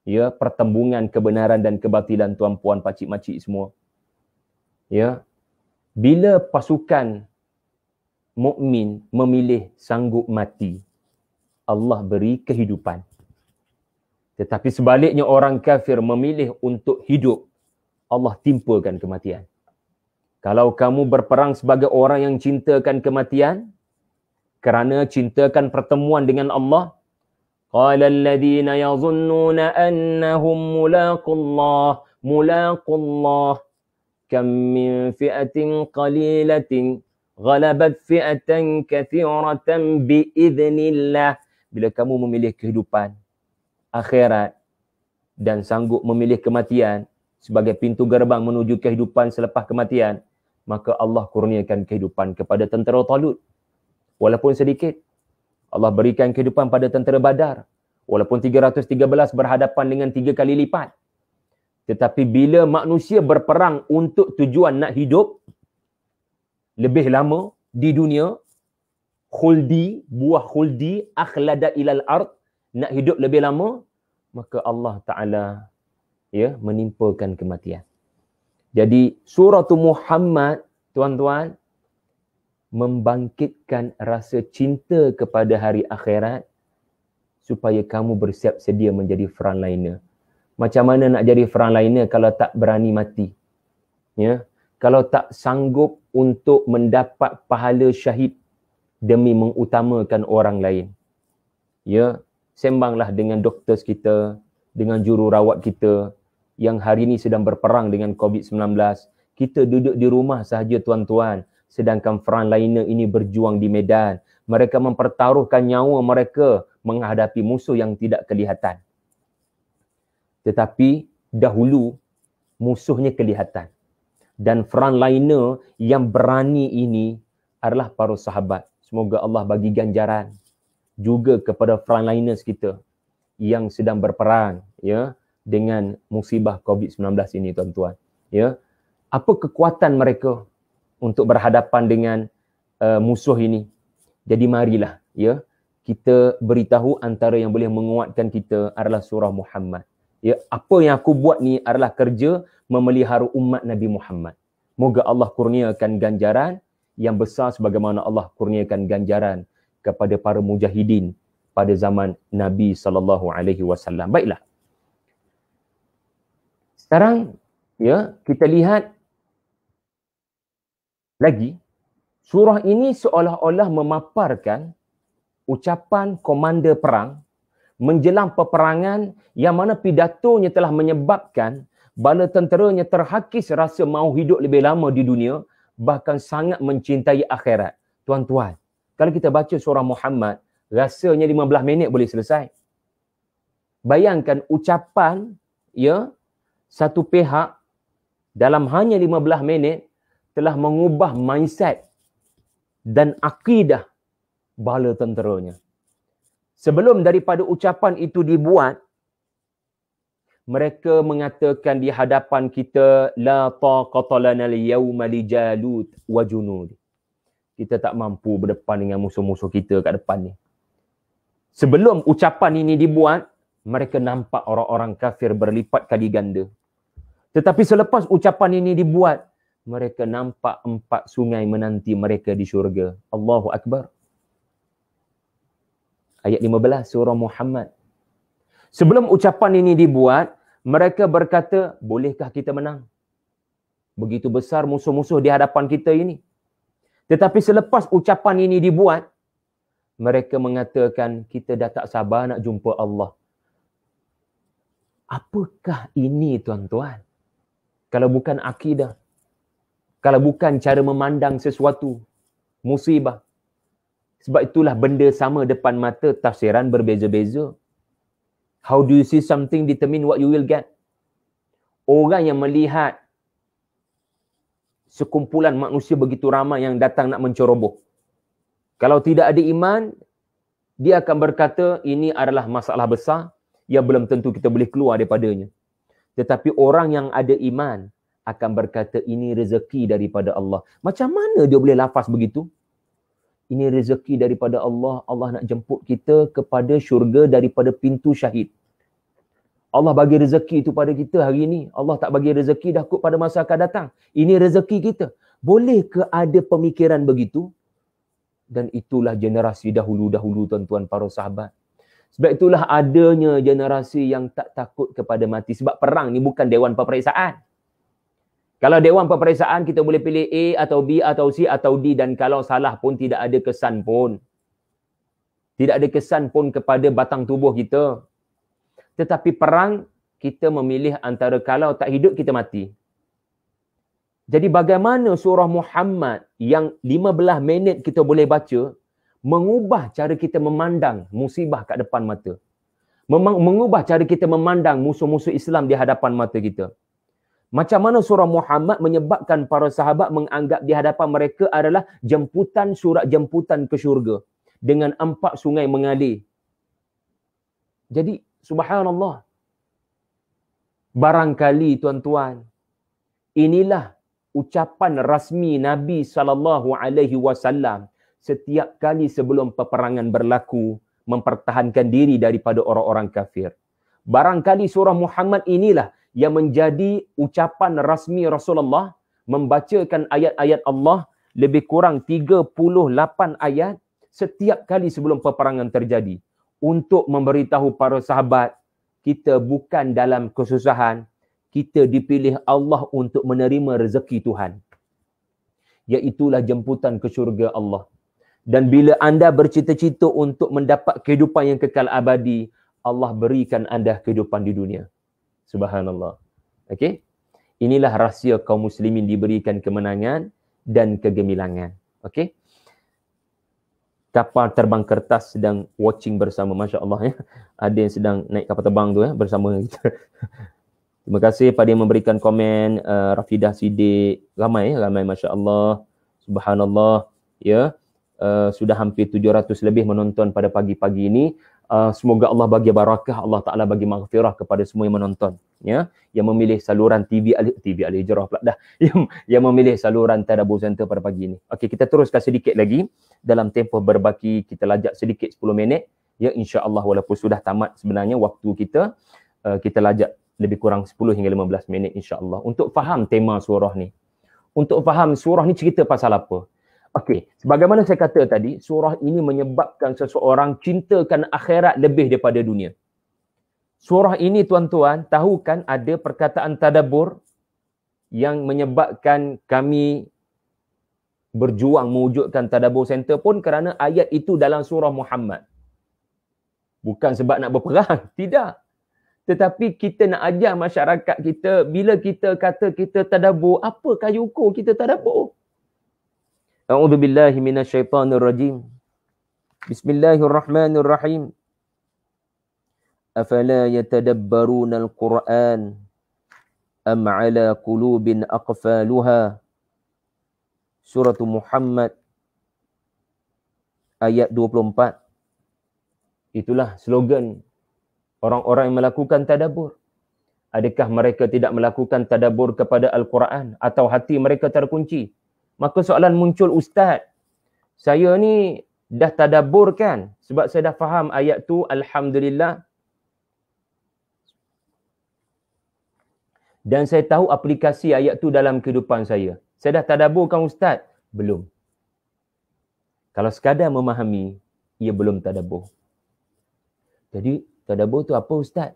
ya pertembungan kebenaran dan kebatilan tuan-puan, pakcik-makcik semua. Ya. Bila pasukan mukmin memilih sanggup mati, Allah beri kehidupan. Tetapi sebaliknya orang kafir memilih untuk hidup, Allah timpakan kematian. Kalau kamu berperang sebagai orang yang cintakan kematian, kerana cintakan pertemuan dengan Allah, qala alladhina yadhunnuna annahum mulaqullah kam min fi'atin qalilatin ghalabat fi'atan kathiratan biidznillah. Bila kamu memilih kehidupan akhirat dan sanggup memilih kematian sebagai pintu gerbang menuju kehidupan selepas kematian, maka Allah kurniakan kehidupan kepada tentera Talut. Walaupun sedikit, Allah berikan kehidupan pada tentera Badar. Walaupun 313 berhadapan dengan 3 kali lipat. Tetapi bila manusia berperang untuk tujuan nak hidup lebih lama di dunia, khuldi, buah khuldi, akhlada ilal ard, nak hidup lebih lama, maka Allah Ta'ala ya menimpakan kematian. Jadi surah Muhammad, tuan-tuan, membangkitkan rasa cinta kepada hari akhirat supaya kamu bersiap sedia menjadi frontliner. Macam mana nak jadi frontliner kalau tak berani mati? Ya, kalau tak sanggup untuk mendapat pahala syahid demi mengutamakan orang lain. Ya, sembanglah dengan doktor kita, dengan jururawat kita yang hari ini sedang berperang dengan COVID-19. Kita duduk di rumah sahaja tuan-tuan, sedangkan frontliner ini berjuang di medan. Mereka mempertaruhkan nyawa mereka menghadapi musuh yang tidak kelihatan. Tetapi dahulu musuhnya kelihatan. Dan frontliner yang berani ini adalah para sahabat. Semoga Allah bagi ganjaran juga kepada frontliners kita yang sedang berperang ya dengan musibah COVID-19 ini tuan-tuan. Ya. Apa kekuatan mereka untuk berhadapan dengan musuh ini? Jadi marilah ya kita beritahu antara yang boleh menguatkan kita adalah surah Muhammad. Ya, apa yang aku buat ni adalah kerja memelihara umat Nabi Muhammad. Moga Allah kurniakan ganjaran yang besar sebagaimana Allah kurniakan ganjaran kepada para mujahidin pada zaman Nabi SAW. Baiklah. Sekarang ya, kita lihat lagi, surah ini seolah-olah memaparkan ucapan komander perang menjelang peperangan yang mana pidatonya telah menyebabkan bala tenteranya terhakis rasa mahu hidup lebih lama di dunia, bahkan sangat mencintai akhirat. Tuan-tuan, kalau kita baca surah Muhammad, rasanya 15 minit boleh selesai. Bayangkan ucapan ya satu pihak dalam hanya 15 minit telah mengubah mindset dan akidah bala tenteranya. Sebelum daripada ucapan itu dibuat, mereka mengatakan di hadapan kita, la taqata lana al-yawma li Jalut wa junud. Kita tak mampu berdepan dengan musuh-musuh kita kat depan ni. Sebelum ucapan ini dibuat, mereka nampak orang-orang kafir berlipat kali ganda. Tetapi selepas ucapan ini dibuat, mereka nampak 4 sungai menanti mereka di syurga. Allahu Akbar. Ayat 15 surah Muhammad. Sebelum ucapan ini dibuat, mereka berkata, bolehkah kita menang? Begitu besar musuh-musuh di hadapan kita ini. Tetapi selepas ucapan ini dibuat, mereka mengatakan, kita dah tak sabar nak jumpa Allah. Apakah ini tuan-tuan? Kalau bukan akidah. Kalau bukan cara memandang sesuatu. Musibah. Sebab itulah benda sama depan mata, tafsiran berbeza-beza. How do you see something determine what you will get? Orang yang melihat sekumpulan manusia begitu ramai yang datang nak menceroboh. Kalau tidak ada iman, dia akan berkata ini adalah masalah besar yang belum tentu kita boleh keluar daripadanya. Tetapi orang yang ada iman akan berkata ini rezeki daripada Allah. Macam mana dia boleh lafaz begitu? Ini rezeki daripada Allah. Allah nak jemput kita kepada syurga daripada pintu syahid. Allah bagi rezeki itu pada kita hari ini. Allah tak bagi rezeki dah kot pada masa akan datang. Ini rezeki kita. Boleh ke ada pemikiran begitu? Dan itulah generasi dahulu-dahulu tuan-tuan para sahabat. Sebab itulah adanya generasi yang tak takut kepada mati. Sebab perang ni bukan dewan peperiksaan. Kalau dewan peperiksaan kita boleh pilih A atau B atau C atau D, dan kalau salah pun tidak ada kesan pun. Tidak ada kesan pun kepada batang tubuh kita. Tetapi perang kita memilih antara kalau tak hidup kita mati. Jadi bagaimana surah Muhammad yang 15 minit kita boleh baca mengubah cara kita memandang musibah kat depan mata. Mengubah cara kita memandang musuh-musuh Islam di hadapan mata kita. Macam mana surah Muhammad menyebabkan para sahabat menganggap di hadapan mereka adalah jemputan, surat jemputan ke syurga dengan 4 sungai mengalir. Jadi subhanallah. Barangkali tuan-tuan, inilah ucapan rasmi Nabi SAW setiap kali sebelum peperangan berlaku mempertahankan diri daripada orang-orang kafir. Barangkali surah Muhammad inilah yang menjadi ucapan rasmi Rasulullah membacakan ayat-ayat Allah lebih kurang 38 ayat setiap kali sebelum peperangan terjadi untuk memberitahu para sahabat kita bukan dalam kesusahan, kita dipilih Allah untuk menerima rezeki Tuhan. Iaitulah jemputan ke syurga Allah. Dan bila anda bercita-cita untuk mendapat kehidupan yang kekal abadi, Allah berikan anda kehidupan di dunia. Subhanallah. Okey? Inilah rahsia kaum muslimin diberikan kemenangan dan kegemilangan. Okey? Kapal terbang kertas sedang watching bersama, masya-Allah ya. Ada yang sedang naik kapal terbang tu ya bersama kita. Terima kasih pada yang memberikan komen, Rafidah Siddiq, ramai masya-Allah. Subhanallah ya. Sudah hampir 700 lebih menonton pada pagi-pagi ini. Semoga Allah bagi barakah, Allah Ta'ala bagi maghfirah kepada semua yang menonton. Ya, yang memilih saluran TV Al-Hijrah pula dah. Yang memilih saluran Tadabbur Center pada pagi ini. Okey, kita teruskan sedikit lagi. Dalam tempoh berbaki, kita lajak sedikit 10 minit. Ya, insya-Allah walaupun sudah tamat sebenarnya waktu kita, kita lajak lebih kurang 10 hingga 15 minit insya-Allah. Untuk faham tema surah ni. Untuk faham surah ni cerita pasal apa. Okey, sebagaimana saya kata tadi, surah ini menyebabkan seseorang cintakan akhirat lebih daripada dunia. Surah ini tuan-tuan, tahu kan ada perkataan tadabbur yang menyebabkan kami berjuang mewujudkan tadabbur center pun kerana ayat itu dalam surah Muhammad. Bukan sebab nak berperang, tidak. Tetapi kita nak ajar masyarakat kita, bila kita kata kita tadabbur, apa kayu ukur kita tadabbur? A'udzubillahi minasyaitanirrajim. Bismillahirrahmanirrahim. Afala yatadabbaruna al-Qur'an am 'ala qulubin aqfaluha. Surah Muhammad ayat 24. Itulah slogan orang-orang yang melakukan tadabbur. Adakah mereka tidak melakukan tadabbur kepada Al-Quran atau hati mereka terkunci? Maka soalan muncul, Ustaz, saya ni dah tadabbur kan? Sebab saya dah faham ayat tu, Alhamdulillah. Dan saya tahu aplikasi ayat tu dalam kehidupan saya. Saya dah tadabbur kan Ustaz? Belum. Kalau sekadar memahami, ia belum tadabbur. Jadi, tadabbur tu apa Ustaz?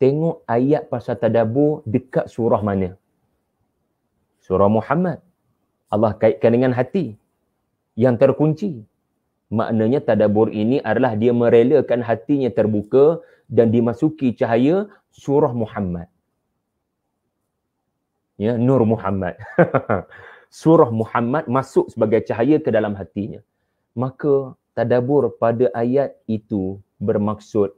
Tengok ayat pasal tadabbur dekat surah mana? Surah Muhammad. Allah kaitkan dengan hati yang terkunci. Maknanya tadabbur ini adalah dia merelakan hatinya terbuka dan dimasuki cahaya surah Muhammad. Ya, Nur Muhammad. Surah Muhammad masuk sebagai cahaya ke dalam hatinya. Maka tadabbur pada ayat itu bermaksud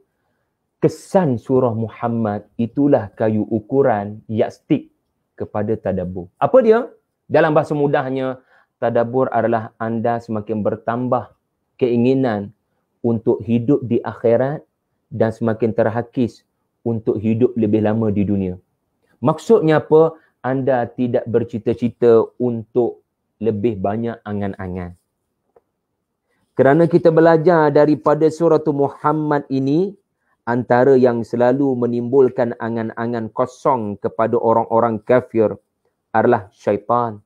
kesan surah Muhammad itulah kayu ukuran yardstick kepada tadabbur. Apa dia? Dalam bahasa mudahnya, tadabbur adalah anda semakin bertambah keinginan untuk hidup di akhirat dan semakin terhakis untuk hidup lebih lama di dunia. Maksudnya apa? Anda tidak bercita-cita untuk lebih banyak angan-angan. Kerana kita belajar daripada surah Muhammad ini, antara yang selalu menimbulkan angan-angan kosong kepada orang-orang kafir adalah syaitan.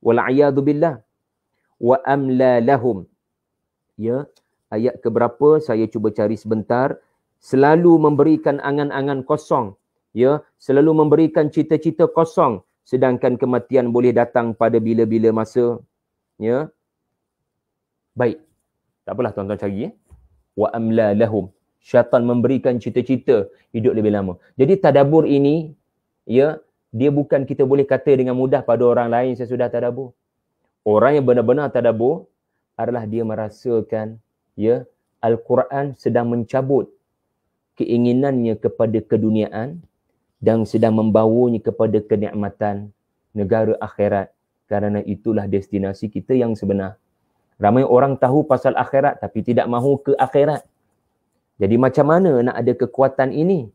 Wal'iyadu billah. Wa amla lahum. Ya, ayat keberapa saya cuba cari sebentar. Selalu memberikan angan-angan kosong. Ya, selalu memberikan cita-cita kosong, sedangkan kematian boleh datang pada bila-bila masa. Ya. Baik. Tak apalah tuan-tuan cari. Wa amla lahum. Syaitan memberikan cita-cita hidup lebih lama. Jadi tadabbur ini, ya, dia bukan kita boleh kata dengan mudah pada orang lain saya sudah tadabbur. Orang yang benar-benar tadabbur adalah dia merasakan, ya, Al-Quran sedang mencabut keinginannya kepada keduniaan dan sedang membawanya kepada kenikmatan negara akhirat. Kerana itulah destinasi kita yang sebenar. Ramai orang tahu pasal akhirat tapi tidak mahu ke akhirat. Jadi macam mana nak ada kekuatan ini?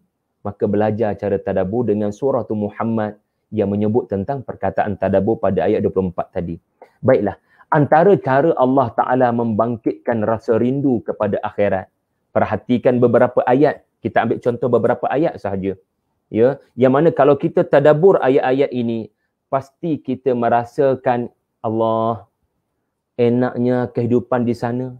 Maka belajar cara tadabbur dengan surah Muhammad yang menyebut tentang perkataan tadabbur pada ayat 24 tadi. Baiklah, antara cara Allah Ta'ala membangkitkan rasa rindu kepada akhirat. Perhatikan beberapa ayat. Kita ambil contoh beberapa ayat sahaja. Ya, yang mana kalau kita tadabbur ayat-ayat ini, pasti kita merasakan Allah, enaknya kehidupan di sana,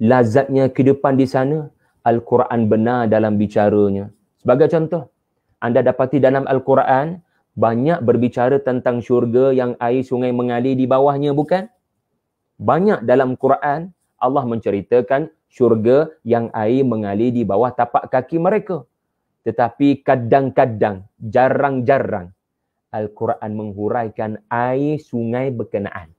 lazatnya kehidupan di sana. Al-Quran benar dalam bicaranya. Sebagai contoh, anda dapati dalam Al-Quran banyak berbicara tentang syurga yang air sungai mengalir di bawahnya, bukan? Banyak dalam Quran Allah menceritakan syurga yang air mengalir di bawah tapak kaki mereka. Tetapi kadang-kadang, jarang-jarang, Al-Quran menghuraikan air sungai berkenaan.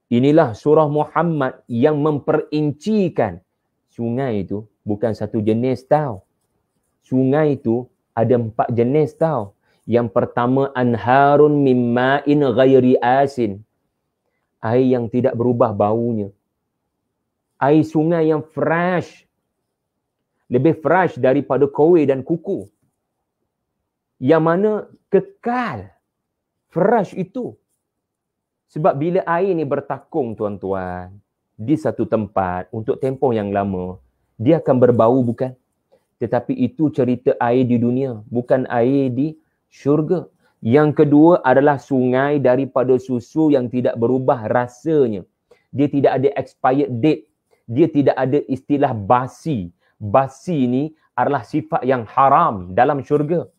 Inilah surah Muhammad yang memperincikan sungai itu bukan satu jenis tau. Sungai itu ada 4 jenis tau. Yang pertama, anharun mimma'in ghairi asin. Air yang tidak berubah baunya. Air sungai yang fresh. Lebih fresh daripada kowe dan kuku. Yang mana kekal. Fresh itu. Sebab bila air ni bertakung tuan-tuan di satu tempat untuk tempoh yang lama, dia akan berbau bukan? Tetapi itu cerita air di dunia, bukan air di syurga. Yang kedua adalah sungai daripada susu yang tidak berubah rasanya. Dia tidak ada expired date. Dia tidak ada istilah basi. Basi ni adalah sifat yang haram dalam syurga.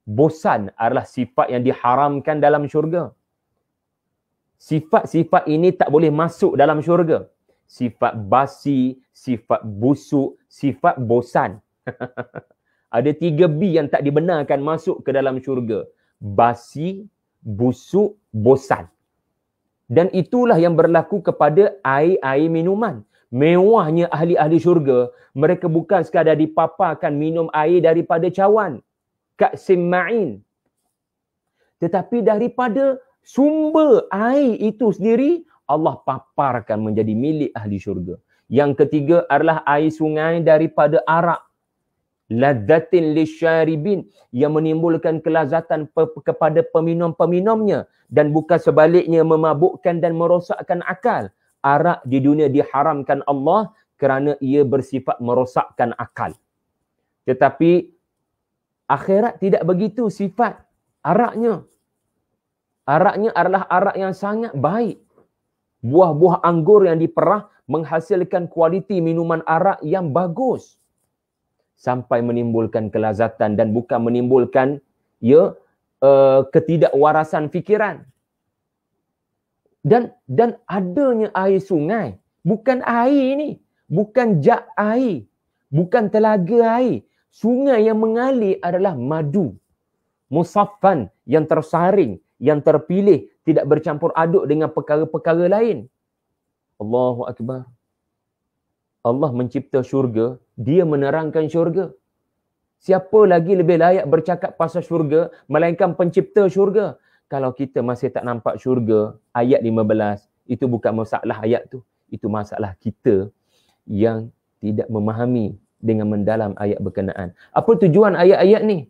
Bosan adalah sifat yang diharamkan dalam syurga. Sifat-sifat ini tak boleh masuk dalam syurga. Sifat basi, sifat busuk, sifat bosan. Ada 3B yang tak dibenarkan masuk ke dalam syurga. Basi, busuk, bosan. Dan itulah yang berlaku kepada air-air minuman. Mewahnya ahli-ahli syurga, mereka bukan sekadar dipaparkan minum air daripada cawan, ka'sim ma'in. Tetapi daripada sumber air itu sendiri, Allah paparkan menjadi milik ahli syurga. Yang ketiga adalah air sungai daripada arak. Ladzatin lisyaribin, yang menimbulkan kelazatan kepada peminum-peminumnya, dan bukan sebaliknya memabukkan dan merosakkan akal. Arak di dunia diharamkan Allah kerana ia bersifat merosakkan akal. Tetapi akhirat tidak begitu sifat araknya. Araknya adalah arak yang sangat baik. Buah-buah anggur yang diperah menghasilkan kualiti minuman arak yang bagus. Sampai menimbulkan kelazatan dan bukan menimbulkan ketidakwarasan fikiran. Dan adanya air sungai, bukan air ni, bukan jak air, bukan telaga air. Sungai yang mengalir adalah madu. Musaffan, yang tersaring, yang terpilih, tidak bercampur aduk dengan perkara-perkara lain. Allahu Akbar. Allah mencipta syurga, dia menerangkan syurga. Siapa lagi lebih layak bercakap pasal syurga melainkan pencipta syurga? Kalau kita masih tak nampak syurga, ayat 15, itu bukan masalah ayat tu. Itu masalah kita yang tidak memahami dengan mendalam ayat berkenaan. Apa tujuan ayat-ayat ni?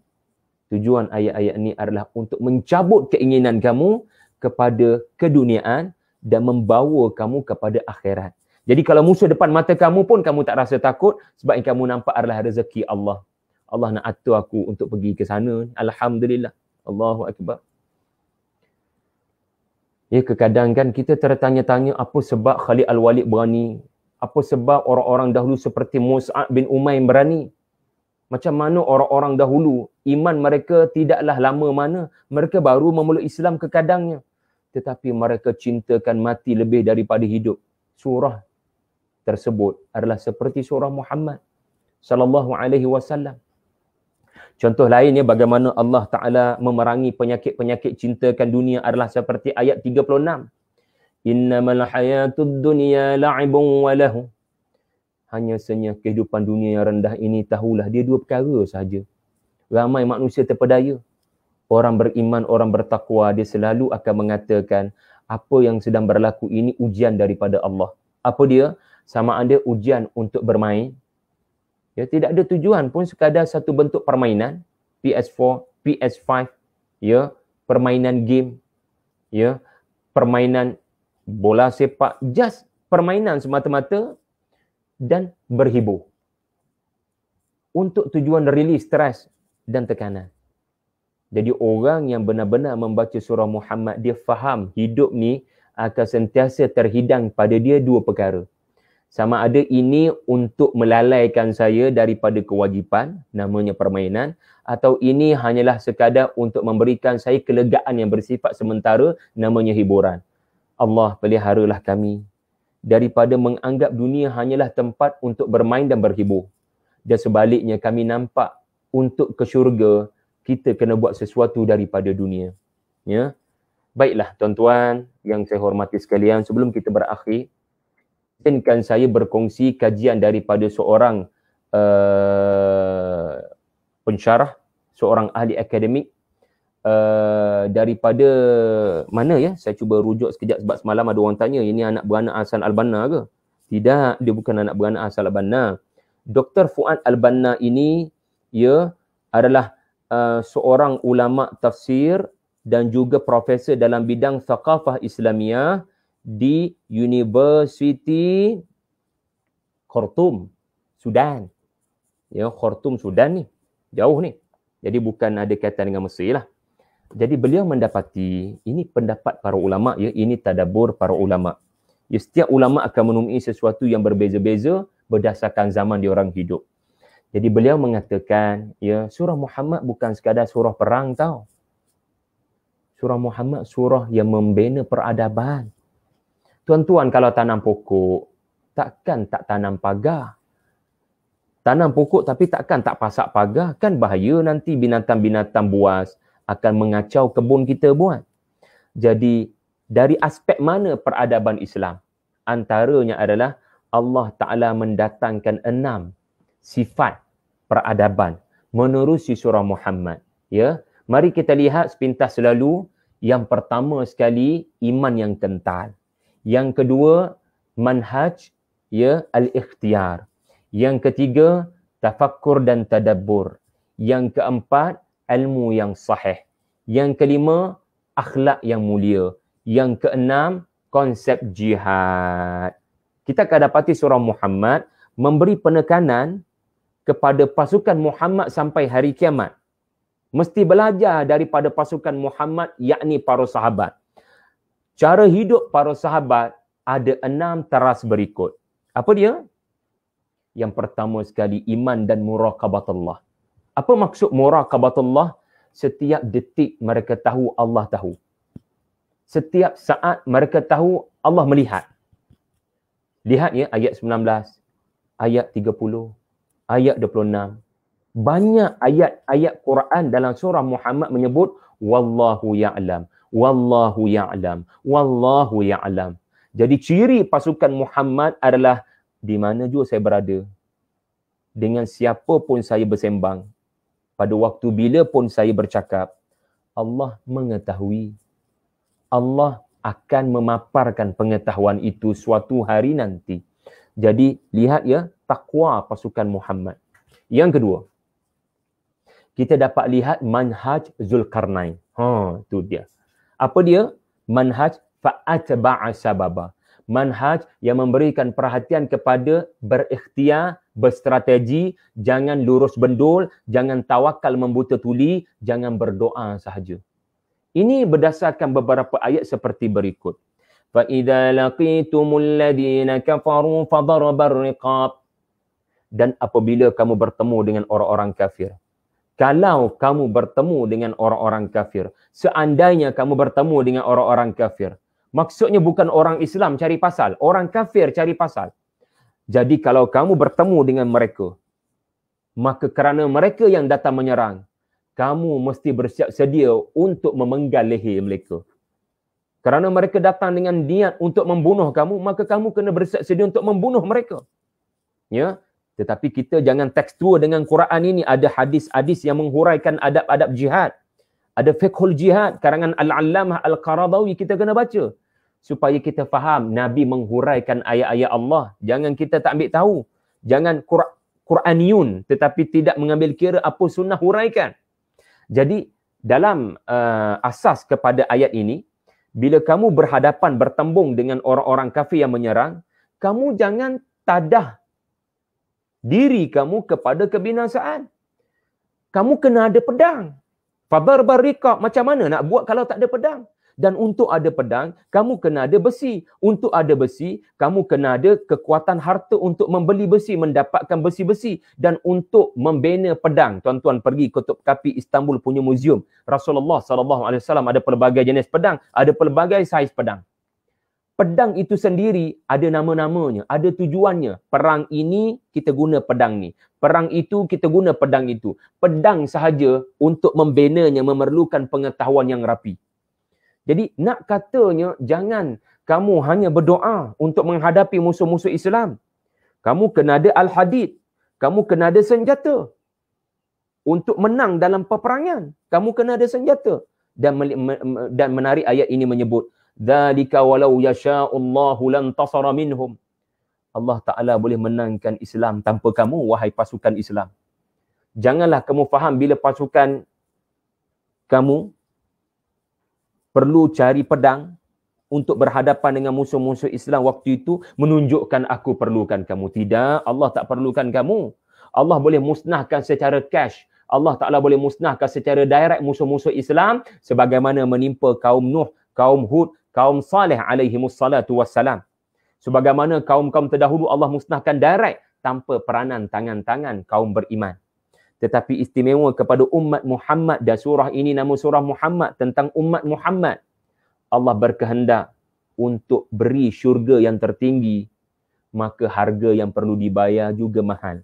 Tujuan ayat-ayat ni adalah untuk mencabut keinginan kamu kepada keduniaan dan membawa kamu kepada akhirat. Jadi kalau musuh depan mata kamu pun kamu tak rasa takut sebab yang kamu nampak adalah rezeki Allah. Allah nak atur aku untuk pergi ke sana. Alhamdulillah. Allahu Akbar. Ya, kadang kan kita tertanya-tanya apa sebab Khalid Al-Walid berani? Apa sebab orang-orang dahulu seperti Mus'ab bin Umair berani? Macam mana orang-orang dahulu, iman mereka tidaklah lama mana. Mereka baru memeluk Islam kekadangnya. Tetapi mereka cintakan mati lebih daripada hidup. Surah tersebut adalah seperti surah Muhammad sallallahu alaihi wasallam. Contoh lainnya bagaimana Allah Ta'ala memerangi penyakit-penyakit cintakan dunia adalah seperti ayat 36. Innamal hayatud dunya la'ibun wa lahu. Hanya sahaja kehidupan dunia yang rendah ini, tahulah dia dua perkara sahaja. Ramai manusia terpedaya. Orang beriman, orang bertakwa, dia selalu akan mengatakan apa yang sedang berlaku ini ujian daripada Allah. Apa dia? Sama ada ujian untuk bermain. Ya, tidak ada tujuan pun, sekadar satu bentuk permainan. PS4, PS5, ya, permainan game, ya, permainan bola sepak, just permainan semata-mata dan berhibur. Untuk tujuan release stres dan tekanan. Jadi orang yang benar-benar membaca surah Muhammad, dia faham hidup ni akan sentiasa terhidang pada dia dua perkara. Sama ada ini untuk melalaikan saya daripada kewajipan, namanya permainan, atau ini hanyalah sekadar untuk memberikan saya kelegaan yang bersifat sementara, namanya hiburan. Allah peliharalah kami daripada menganggap dunia hanyalah tempat untuk bermain dan berhibur. Dan sebaliknya kami nampak untuk ke syurga, kita kena buat sesuatu daripada dunia. Ya. Baiklah tuan-tuan yang saya hormati sekalian, sebelum kita berakhir, izinkan saya berkongsi kajian daripada seorang pensyarah, seorang ahli akademik daripada mana ya? Saya cuba rujuk sekejap sebab semalam ada orang tanya, ini anak beranak Hasan Al-Banna ke? Tidak, dia bukan anak beranak Hasan Al-Banna. Dr. Fuad Al-Banna ini ia adalah seorang ulama tafsir dan juga profesor dalam bidang thaqafah Islamiyah di University Khartoum, Sudan. Ya, Khartoum, Sudan ni. Jauh ni. Jadi bukan ada kaitan dengan Mesir lah. Jadi beliau mendapati, ini pendapat para ulama, ya, ini tadabbur para ulama. Ya, setiap ulama akan menemui sesuatu yang berbeza-beza berdasarkan zaman dia orang hidup. Jadi beliau mengatakan, ya, surah Muhammad bukan sekadar surah perang tau. Surah Muhammad surah yang membina peradaban. Tuan-tuan kalau tanam pokok, takkan tak tanam pagar. Tanam pokok tapi takkan tak pasak pagar. Kan bahaya nanti binatang-binatang buas akan mengacau kebun kita buat. Jadi dari aspek mana peradaban Islam? Antaranya adalah Allah Ta'ala mendatangkan 6 sifat peradaban menerusi surah Muhammad. Ya, mari kita lihat sepintas lalu. Yang pertama sekali, iman yang kental. Yang kedua, manhaj, ya, al-ikhtiyar. Yang ketiga, tafakkur dan tadabbur. Yang keempat, ilmu yang sahih. Yang kelima, akhlak yang mulia. Yang keenam, konsep jihad. Kita akan dapati surah Muhammad memberi penekanan kepada pasukan Muhammad sampai hari kiamat. Mesti belajar daripada pasukan Muhammad, yakni para sahabat. Cara hidup para sahabat ada 6 teras berikut. Apa dia? Yang pertama sekali, iman dan muraqabatullah. Apa maksud muraqabatullah? Setiap detik mereka tahu Allah tahu. Setiap saat mereka tahu Allah melihat. Lihat ya, ayat 19, ayat 30, ayat 26. Banyak ayat-ayat Quran dalam surah Muhammad menyebut wallahu ya'lam, wallahu ya'lam, wallahu ya'lam. Jadi ciri pasukan Muhammad adalah di mana juga saya berada, dengan siapa pun saya bersembang, pada waktu bila pun saya bercakap, Allah mengetahui. Allah akan memaparkan pengetahuan itu suatu hari nanti. Jadi lihat ya, takwa pasukan Muhammad. Yang kedua, kita dapat lihat manhaj Zulkarnain. Tu dia. Apa dia? Manhaj fa'atba'a sababa. Manhaj yang memberikan perhatian kepada berikhtiar, berstrategi, jangan lurus bendul, jangan tawakal membuta tuli, jangan berdoa sahaja. Ini berdasarkan beberapa ayat seperti berikut. فَإِذَا لَقِيتُمُ الَّذِينَ كَفَرُوا فَضَرَبَ الرِّقَابِ. Dan apabila kamu bertemu dengan orang-orang kafir. Kalau kamu bertemu dengan orang-orang kafir, seandainya kamu bertemu dengan orang-orang kafir, maksudnya bukan orang Islam cari pasal, orang kafir cari pasal. Jadi kalau kamu bertemu dengan mereka, maka kerana mereka yang datang menyerang, kamu mesti bersiap sedia untuk memenggal leher mereka. Kerana mereka datang dengan niat untuk membunuh kamu, maka kamu kena bersiap sedia untuk membunuh mereka. Ya, tetapi kita jangan tekstur dengan Quran ini. Ada hadis-hadis yang menghuraikan adab-adab jihad. Ada fiqhul jihad, karangan Al-Allamah Al-Qaradawi, kita kena baca. Supaya kita faham Nabi menghuraikan ayat-ayat Allah. Jangan kita tak ambil tahu. Jangan Quraniyun, tetapi tidak mengambil kira apa sunnah huraikan. Jadi, dalam asas kepada ayat ini, bila kamu berhadapan, bertembung dengan orang-orang kafir yang menyerang, kamu jangan tadah diri kamu kepada kebinasaan. Kamu kena ada pedang. Fadarbar riqab, macam mana nak buat kalau tak ada pedang? Dan untuk ada pedang, kamu kena ada besi. Untuk ada besi, kamu kena ada kekuatan harta untuk membeli besi, mendapatkan besi-besi. Dan untuk membina pedang, tuan-tuan pergi ke Topkapi Istanbul punya muzium. Rasulullah SAW ada pelbagai jenis pedang, ada pelbagai saiz pedang. Pedang itu sendiri ada nama-namanya, ada tujuannya. Perang ini kita guna pedang ni. Perang itu kita guna pedang itu. Pedang sahaja untuk membinanya memerlukan pengetahuan yang rapi. Jadi nak katanya jangan kamu hanya berdoa untuk menghadapi musuh-musuh Islam. Kamu kena ada al-hadid. Kamu kena ada senjata. Untuk menang dalam peperangan, kamu kena ada senjata. Dan menarik ayat ini menyebut, dzalika walau yasha'ullahu lantasara minhum. Allah Ta'ala boleh menangkan Islam tanpa kamu, wahai pasukan Islam. Janganlah kamu faham bila pasukan kamu perlu cari pedang untuk berhadapan dengan musuh-musuh Islam waktu itu menunjukkan aku perlukan kamu. Tidak, Allah tak perlukan kamu. Allah boleh musnahkan secara cash. Allah Ta'ala boleh musnahkan secara direct musuh-musuh Islam sebagaimana menimpa kaum Nuh, kaum Hud, kaum Saleh alaihimus salatu wassalam. Sebagaimana kaum-kaum terdahulu Allah musnahkan direct tanpa peranan tangan-tangan kaum beriman. Tetapi istimewa kepada umat Muhammad, dan surah ini nama surah Muhammad, tentang umat Muhammad. Allah berkehendak untuk beri syurga yang tertinggi, maka harga yang perlu dibayar juga mahal.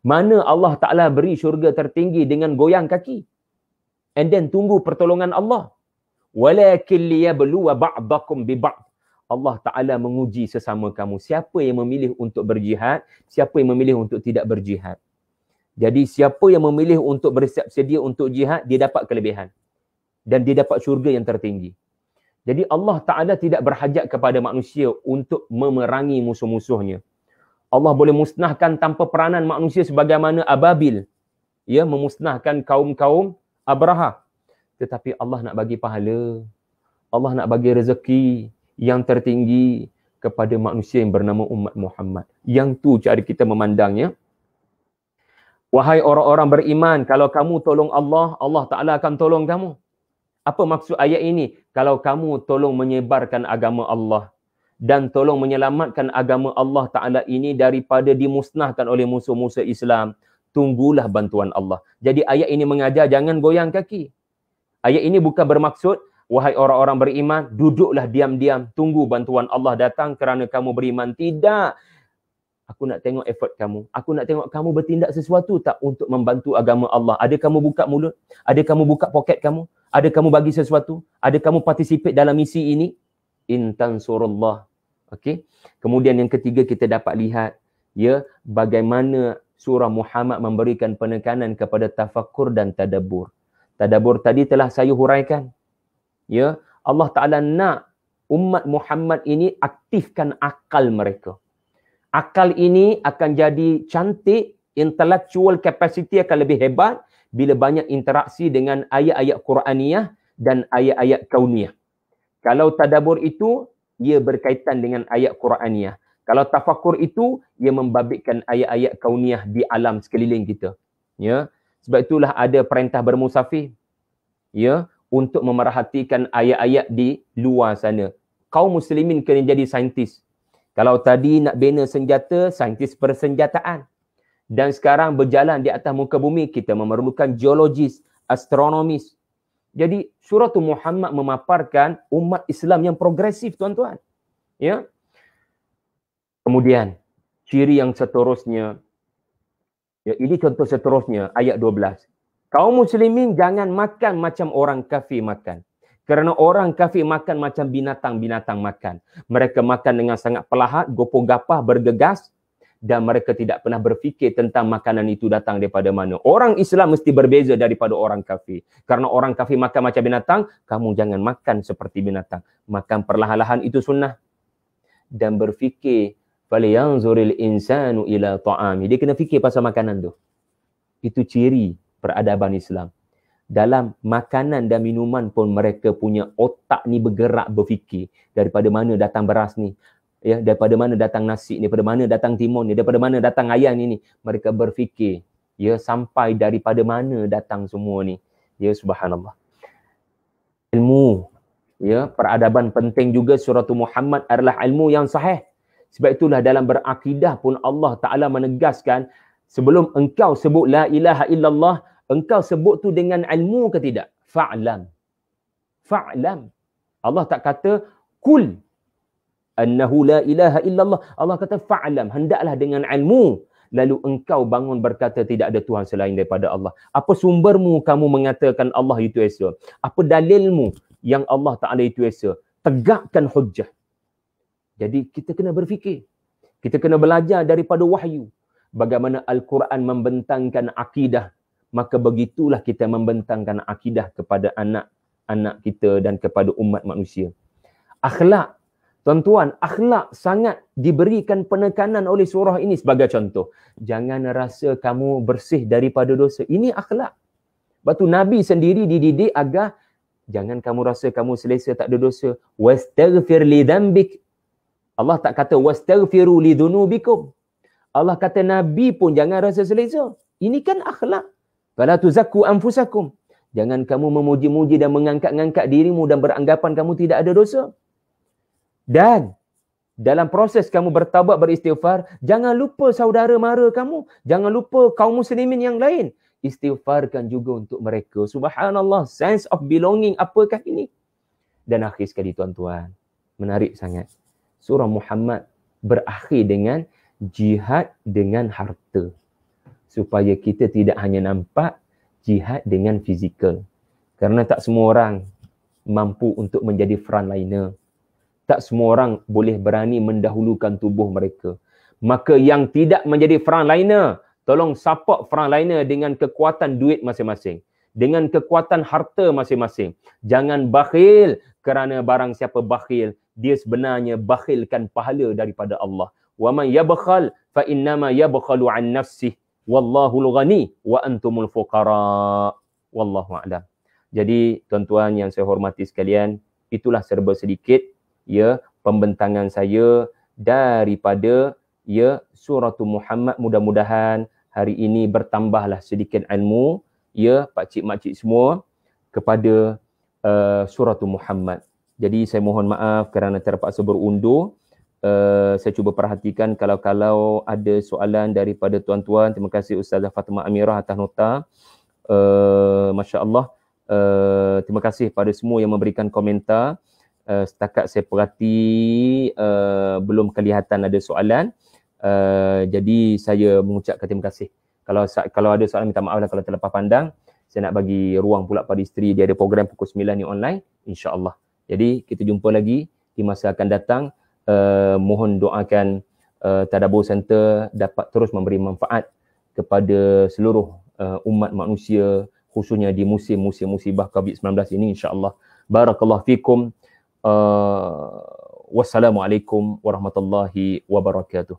Mana Allah Ta'ala beri syurga tertinggi dengan goyang kaki, and then tunggu pertolongan Allah. Walakin liyabluwa ba'dakum bi ba'd. Allah Ta'ala menguji sesama kamu. Siapa yang memilih untuk berjihad, siapa yang memilih untuk tidak berjihad. Jadi siapa yang memilih untuk bersiap sedia untuk jihad, dia dapat kelebihan. Dan dia dapat syurga yang tertinggi. Jadi Allah Ta'ala tidak berhajat kepada manusia untuk memerangi musuh-musuhnya. Allah boleh musnahkan tanpa peranan manusia sebagaimana Ababil, ya, memusnahkan kaum-kaum Abraha. Tetapi Allah nak bagi pahala. Allah nak bagi rezeki yang tertinggi kepada manusia yang bernama umat Muhammad. Yang tu cara kita memandangnya. Wahai orang-orang beriman, kalau kamu tolong Allah, Allah Ta'ala akan tolong kamu. Apa maksud ayat ini? Kalau kamu tolong menyebarkan agama Allah dan tolong menyelamatkan agama Allah Ta'ala ini daripada dimusnahkan oleh musuh-musuh Islam, tunggulah bantuan Allah. Jadi ayat ini mengajar jangan goyang kaki. Ayat ini bukan bermaksud, wahai orang-orang beriman, duduklah diam-diam, tunggu bantuan Allah datang kerana kamu beriman. Tidak. Aku nak tengok effort kamu. Aku nak tengok kamu bertindak sesuatu tak untuk membantu agama Allah. Ada kamu buka mulut? Ada kamu buka poket kamu? Ada kamu bagi sesuatu? Ada kamu participate dalam misi ini? In tansurullah. Okey. Kemudian yang ketiga kita dapat lihat, ya, bagaimana surah Muhammad memberikan penekanan kepada tafakkur dan tadabbur. Tadabbur tadi telah saya huraikan. Ya, Allah Ta'ala nak umat Muhammad ini aktifkan akal mereka. Akal ini akan jadi cantik, intellectual capacity akan lebih hebat bila banyak interaksi dengan ayat-ayat Quraniyah dan ayat-ayat kauniyah. Kalau tadabbur itu, ia berkaitan dengan ayat Quraniyah. Kalau tafakkur itu, ia membabitkan ayat-ayat kauniyah di alam sekeliling kita. Ya, sebab itulah ada perintah bermusafir, ya, untuk memerhatikan ayat-ayat di luar sana. Kaum muslimin kena jadi saintis. Kalau tadi nak bina senjata, saintis persenjataan. Dan sekarang berjalan di atas muka bumi, kita memerlukan geologis, astronomis. Jadi surah Muhammad memaparkan umat Islam yang progresif, tuan-tuan. Ya. Kemudian ciri yang seterusnya, ya, ini contoh seterusnya, ayat 12. Kaum muslimin jangan makan macam orang kafir makan. Kerana orang kafir makan macam binatang-binatang makan. Mereka makan dengan sangat pelahap, gopoh-gapah, bergegas, dan mereka tidak pernah berfikir tentang makanan itu datang daripada mana. Orang Islam mesti berbeza daripada orang kafir. Kerana orang kafir makan macam binatang, kamu jangan makan seperti binatang. Makan perlahan-lahan itu sunnah. Dan berfikir, falyanzuril insanu ila ta'ami. Dia kena fikir pasal makanan tu. Itu ciri peradaban Islam. Dalam makanan dan minuman pun mereka punya otak ni bergerak, berfikir. Daripada mana datang beras ni? Ya, daripada mana datang nasi ni? Daripada mana datang timun ni? Daripada mana datang ayam ni? Mereka berfikir. Ya, sampai daripada mana datang semua ni? Ya, subhanallah. Ilmu, ya, peradaban penting juga. Surah Muhammad adalah ilmu yang sahih. Sebab itulah dalam berakidah pun Allah Ta'ala menegaskan, sebelum engkau sebut la ilaha illallah, engkau sebut tu dengan ilmu ke tidak? Fa'lam. Fa'lam. Allah tak kata kul annahu la ilaha illallah. Allah kata fa'lam. Hendaklah dengan ilmu. Lalu engkau bangun berkata tidak ada Tuhan selain daripada Allah. Apa sumbermu kamu mengatakan Allah itu Esa? Apa dalilmu yang Allah Ta'ala itu Esa? Tegakkan hujjah. Jadi kita kena berfikir. Kita kena belajar daripada wahyu. Bagaimana Al-Quran membentangkan akidah. Maka begitulah kita membentangkan akidah kepada anak-anak kita dan kepada umat manusia. Akhlak. Tuan-tuan, akhlak sangat diberikan penekanan oleh surah ini sebagai contoh. Jangan rasa kamu bersih daripada dosa. Ini akhlak. Sebab tu Nabi sendiri dididik agar jangan kamu rasa kamu selesa tak ada dosa. Wastaghfir li dzambik. Allah tak kata wastaghfiru li dzunubikum. Allah kata Nabi pun jangan rasa selesa. Ini kan akhlak. Fala tuzakku anfusakum. Jangan kamu memuji-muji dan mengangkat-ngangkat dirimu dan beranggapan kamu tidak ada dosa. Dan dalam proses kamu bertaubat, beristighfar, jangan lupa saudara mara kamu. Jangan lupa kaum muslimin yang lain. Istighfarkan juga untuk mereka. Subhanallah, sense of belonging apakah ini? Dan akhir sekali tuan-tuan, menarik sangat. Surah Muhammad berakhir dengan jihad dengan harta. Supaya kita tidak hanya nampak jihad dengan fizikal. Kerana tak semua orang mampu untuk menjadi frontliner. Tak semua orang boleh berani mendahulukan tubuh mereka. Maka yang tidak menjadi frontliner, tolong support frontliner dengan kekuatan duit masing-masing. Dengan kekuatan harta masing-masing. Jangan bakhil kerana barang siapa bakhil, dia sebenarnya bakhilkan pahala daripada Allah. Wa man yabkhal fa innama yabkhalu an nafsihi wallahul ghani wa antumul fuqara. Wallahu a'lam. Jadi tuan-tuan yang saya hormati sekalian, itulah serba sedikit ya pembentangan saya daripada ya surah Muhammad. Mudah-mudahan hari ini bertambahlah sedikit ilmu ya pak cik mak cik semua kepada surah Muhammad. Jadi saya mohon maaf kerana terpaksa berundur. Saya cuba perhatikan kalau ada soalan daripada tuan-tuan. Terima kasih Ustazah Fatimah Amirah atas nota. Masya-Allah. Terima kasih pada semua yang memberikan komentar. Setakat saya perhati belum kelihatan ada soalan. Jadi saya mengucapkan terima kasih. Kalau ada soalan minta maaf lah kalau terlepas pandang. Saya nak bagi ruang pula pada isteri, dia ada program pukul 9 ni online, insya-Allah. Jadi kita jumpa lagi di masa akan datang. Mohon doakan Tadabbur Center dapat terus memberi manfaat kepada seluruh umat manusia, khususnya di musim-musim musibah COVID-19 ini, insya-Allah. Barakallahu fikum. Wassalamualaikum warahmatullahi wabarakatuh.